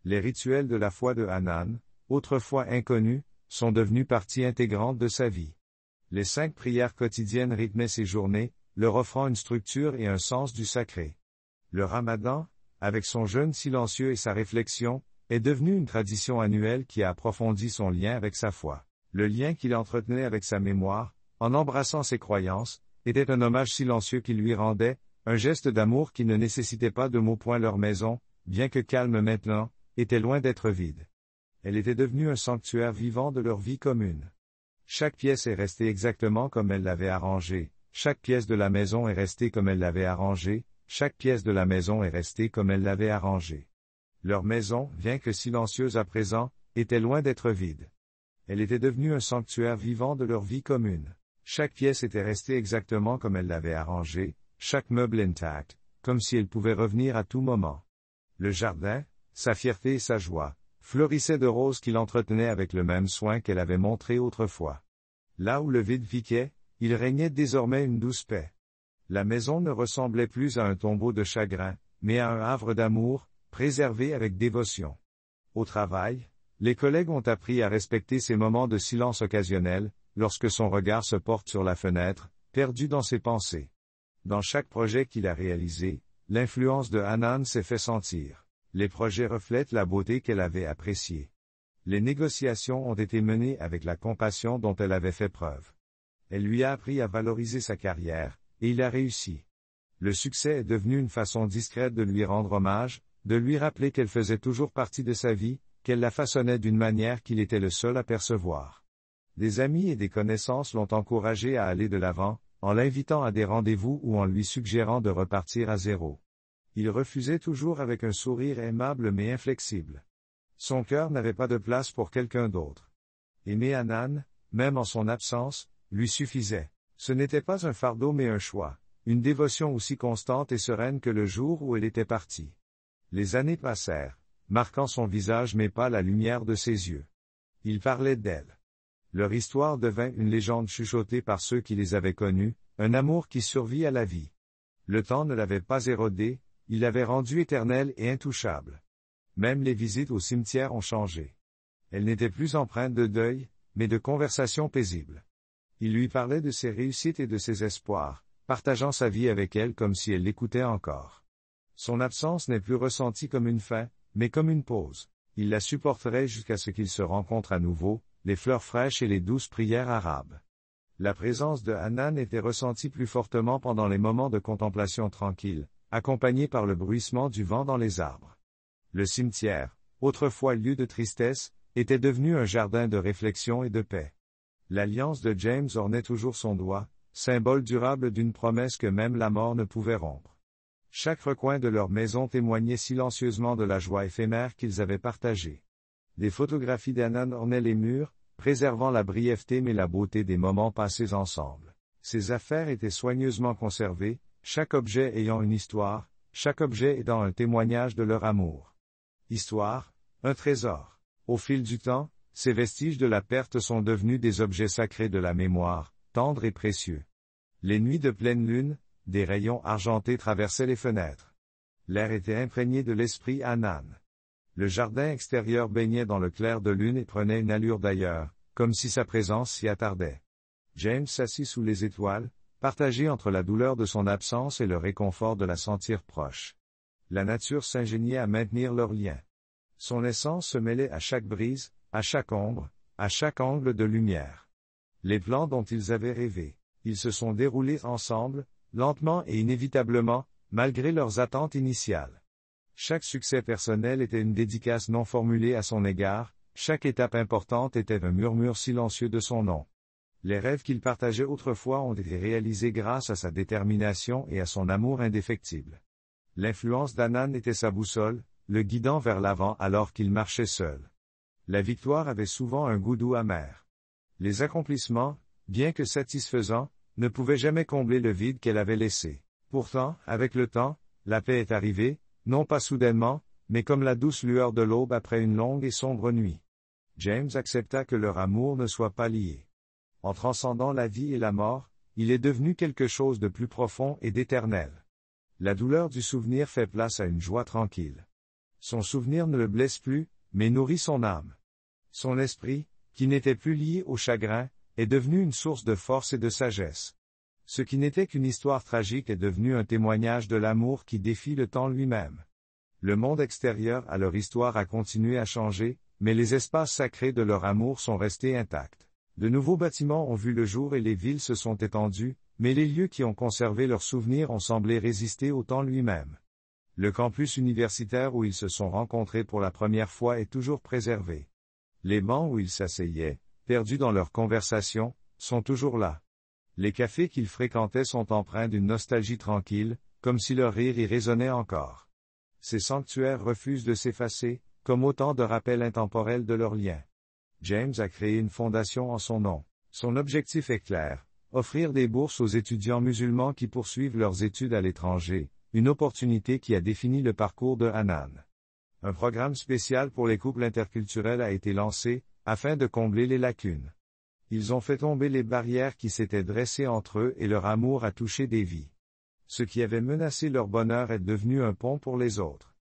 Les rituels de la foi de Hannan, autrefois inconnus, sont devenus partie intégrante de sa vie. Les 5 prières quotidiennes rythmaient ses journées, leur offrant une structure et un sens du sacré. Le Ramadan, avec son jeûne silencieux et sa réflexion, est devenu une tradition annuelle qui a approfondi son lien avec sa foi. Le lien qu'il entretenait avec sa mémoire, en embrassant ses croyances, était un hommage silencieux qu'il lui rendait, un geste d'amour qui ne nécessitait pas de mots. Leur maison, bien que calme maintenant, était loin d'être vide. Elle était devenue un sanctuaire vivant de leur vie commune. Chaque pièce est restée exactement comme elle l'avait arrangée, chaque pièce de la maison est restée comme elle l'avait arrangée, chaque pièce de la maison est restée comme elle l'avait arrangée. Leur maison, bien que silencieuse à présent, était loin d'être vide. Elle était devenue un sanctuaire vivant de leur vie commune. Chaque pièce était restée exactement comme elle l'avait arrangée, chaque meuble intact, comme si elle pouvait revenir à tout moment. Le jardin, sa fierté et sa joie, fleurissaient de roses qu'il entretenait avec le même soin qu'elle avait montré autrefois. Là où le vide piquait, il régnait désormais une douce paix. La maison ne ressemblait plus à un tombeau de chagrin, mais à un havre d'amour, préservé avec dévotion. Au travail, les collègues ont appris à respecter ces moments de silence occasionnels, lorsque son regard se porte sur la fenêtre, perdu dans ses pensées. Dans chaque projet qu'il a réalisé, l'influence de Hannan s'est fait sentir. Les projets reflètent la beauté qu'elle avait appréciée. Les négociations ont été menées avec la compassion dont elle avait fait preuve. Elle lui a appris à valoriser sa carrière, et il a réussi. Le succès est devenu une façon discrète de lui rendre hommage, de lui rappeler qu'elle faisait toujours partie de sa vie, qu'elle la façonnait d'une manière qu'il était le seul à percevoir. Des amis et des connaissances l'ont encouragé à aller de l'avant, en l'invitant à des rendez-vous ou en lui suggérant de repartir à zéro. Il refusait toujours avec un sourire aimable mais inflexible. Son cœur n'avait pas de place pour quelqu'un d'autre. Aimer Hanan, même en son absence, lui suffisait. Ce n'était pas un fardeau mais un choix, une dévotion aussi constante et sereine que le jour où elle était partie. Les années passèrent, marquant son visage mais pas la lumière de ses yeux. Il parlait d'elle. Leur histoire devint une légende chuchotée par ceux qui les avaient connus, un amour qui survit à la vie. Le temps ne l'avait pas érodé, il l'avait rendu éternel et intouchable. Même les visites au cimetière ont changé. Elles n'étaient plus empreintes de deuil, mais de conversations paisibles. Il lui parlait de ses réussites et de ses espoirs, partageant sa vie avec elle comme si elle l'écoutait encore. Son absence n'est plus ressentie comme une fin, mais comme une pause. Il la supporterait jusqu'à ce qu'ils se rencontrent à nouveau, les fleurs fraîches et les douces prières arabes. La présence de Hanan était ressentie plus fortement pendant les moments de contemplation tranquille, accompagnée par le bruissement du vent dans les arbres. Le cimetière, autrefois lieu de tristesse, était devenu un jardin de réflexion et de paix. L'alliance de James ornait toujours son doigt, symbole durable d'une promesse que même la mort ne pouvait rompre. Chaque recoin de leur maison témoignait silencieusement de la joie éphémère qu'ils avaient partagée. Des photographies d'Hanan ornaient les murs, préservant la brièveté mais la beauté des moments passés ensemble. Ses affaires étaient soigneusement conservées, chaque objet ayant une histoire, chaque objet étant un témoignage de leur amour. Histoire, un trésor. Au fil du temps, ces vestiges de la perte sont devenus des objets sacrés de la mémoire, tendres et précieux. Les nuits de pleine lune, des rayons argentés traversaient les fenêtres. L'air était imprégné de l'esprit Hanan. Le jardin extérieur baignait dans le clair de lune et prenait une allure d'ailleurs, comme si sa présence s'y attardait. James s'assit sous les étoiles, partagé entre la douleur de son absence et le réconfort de la sentir proche. La nature s'ingéniait à maintenir leur lien. Son essence se mêlait à chaque brise, à chaque ombre, à chaque angle de lumière. Les plans dont ils avaient rêvé, ils se sont déroulés ensemble, lentement et inévitablement, malgré leurs attentes initiales. Chaque succès personnel était une dédicace non formulée à son égard, chaque étape importante était un murmure silencieux de son nom. Les rêves qu'ils partageaient autrefois ont été réalisés grâce à sa détermination et à son amour indéfectible. L'influence d'Hanan était sa boussole, le guidant vers l'avant alors qu'il marchait seul. La victoire avait souvent un goût doux amer. Les accomplissements, bien que satisfaisants, ne pouvaient jamais combler le vide qu'elle avait laissé. Pourtant, avec le temps, la paix est arrivée, non pas soudainement, mais comme la douce lueur de l'aube après une longue et sombre nuit. James accepta que leur amour ne soit pas lié. En transcendant la vie et la mort, il est devenu quelque chose de plus profond et d'éternel. La douleur du souvenir fait place à une joie tranquille. Son souvenir ne le blesse plus, mais nourrit son âme. Son esprit, qui n'était plus lié au chagrin, est devenu une source de force et de sagesse. Ce qui n'était qu'une histoire tragique est devenu un témoignage de l'amour qui défie le temps lui-même. Le monde extérieur à leur histoire a continué à changer, mais les espaces sacrés de leur amour sont restés intacts. De nouveaux bâtiments ont vu le jour et les villes se sont étendues, mais les lieux qui ont conservé leurs souvenirs ont semblé résister au temps lui-même. Le campus universitaire où ils se sont rencontrés pour la première fois est toujours préservé. Les bancs où ils s'asseyaient, perdus dans leurs conversations, sont toujours là. Les cafés qu'ils fréquentaient sont empreints d'une nostalgie tranquille, comme si leur rire y résonnait encore. Ces sanctuaires refusent de s'effacer, comme autant de rappels intemporels de leurs liens. James a créé une fondation en son nom. Son objectif est clair, offrir des bourses aux étudiants musulmans qui poursuivent leurs études à l'étranger, une opportunité qui a défini le parcours de Hanan. Un programme spécial pour les couples interculturels a été lancé, afin de combler les lacunes. Ils ont fait tomber les barrières qui s'étaient dressées entre eux et leur amour a touché des vies. Ce qui avait menacé leur bonheur est devenu un pont pour les autres.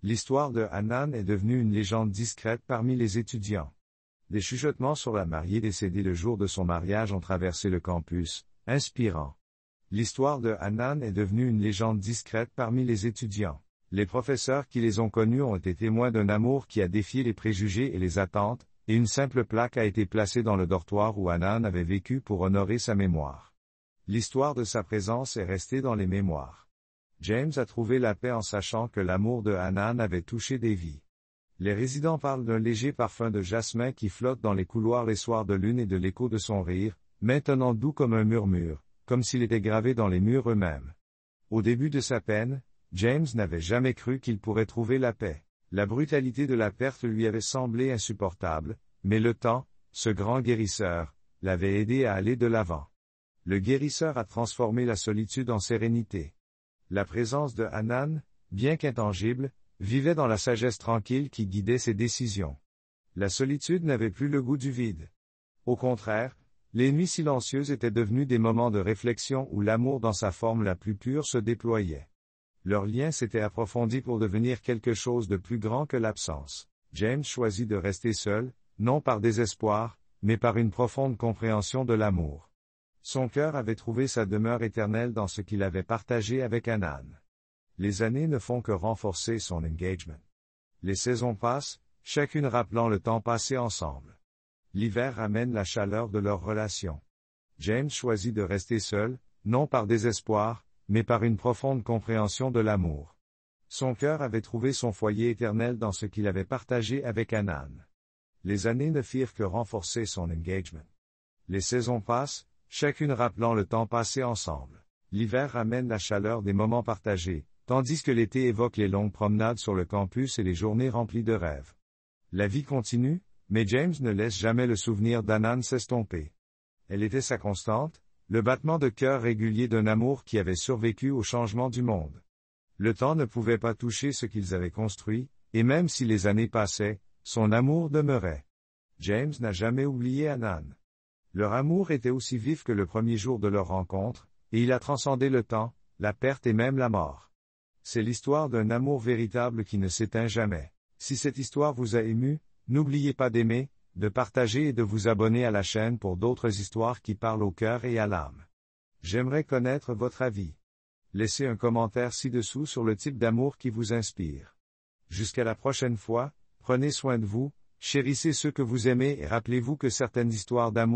L'histoire de Hanan est devenue une légende discrète parmi les étudiants. Des chuchotements sur la mariée décédée le jour de son mariage ont traversé le campus, inspirant. L'histoire de Hanan est devenue une légende discrète parmi les étudiants. Les professeurs qui les ont connus ont été témoins d'un amour qui a défié les préjugés et les attentes, et une simple plaque a été placée dans le dortoir où Hanan avait vécu pour honorer sa mémoire. L'histoire de sa présence est restée dans les mémoires. James a trouvé la paix en sachant que l'amour de Hanan avait touché des vies. Les résidents parlent d'un léger parfum de jasmin qui flotte dans les couloirs les soirs de lune et de l'écho de son rire, maintenant doux comme un murmure, comme s'il était gravé dans les murs eux-mêmes. Au début de sa peine, James n'avait jamais cru qu'il pourrait trouver la paix. La brutalité de la perte lui avait semblé insupportable, mais le temps, ce grand guérisseur, l'avait aidé à aller de l'avant. Le guérisseur a transformé la solitude en sérénité. La présence de Hanan, bien qu'intangible, vivait dans la sagesse tranquille qui guidait ses décisions. La solitude n'avait plus le goût du vide. Au contraire, les nuits silencieuses étaient devenues des moments de réflexion où l'amour dans sa forme la plus pure se déployait. Leur lien s'était approfondi pour devenir quelque chose de plus grand que l'absence. James choisit de rester seul, non par désespoir, mais par une profonde compréhension de l'amour. Son cœur avait trouvé sa demeure éternelle dans ce qu'il avait partagé avec Hanan. Les années ne font que renforcer son engagement. Les saisons passent, chacune rappelant le temps passé ensemble. L'hiver ramène la chaleur de leur relation. James choisit de rester seul, non par désespoir, mais par une profonde compréhension de l'amour. Son cœur avait trouvé son foyer éternel dans ce qu'il avait partagé avec Hanan. Les années ne firent que renforcer son engagement. Les saisons passent, chacune rappelant le temps passé ensemble. L'hiver ramène la chaleur des moments partagés, tandis que l'été évoque les longues promenades sur le campus et les journées remplies de rêves. La vie continue, mais James ne laisse jamais le souvenir d'Hanan s'estomper. Elle était sa constante, le battement de cœur régulier d'un amour qui avait survécu au changement du monde. Le temps ne pouvait pas toucher ce qu'ils avaient construit, et même si les années passaient, son amour demeurait. James n'a jamais oublié Hanan. Leur amour était aussi vif que le premier jour de leur rencontre, et il a transcendé le temps, la perte et même la mort. C'est l'histoire d'un amour véritable qui ne s'éteint jamais. Si cette histoire vous a ému, n'oubliez pas d'aimer, de partager et de vous abonner à la chaîne pour d'autres histoires qui parlent au cœur et à l'âme. J'aimerais connaître votre avis. Laissez un commentaire ci-dessous sur le type d'amour qui vous inspire. Jusqu'à la prochaine fois, prenez soin de vous, chérissez ceux que vous aimez et rappelez-vous que certaines histoires d'amour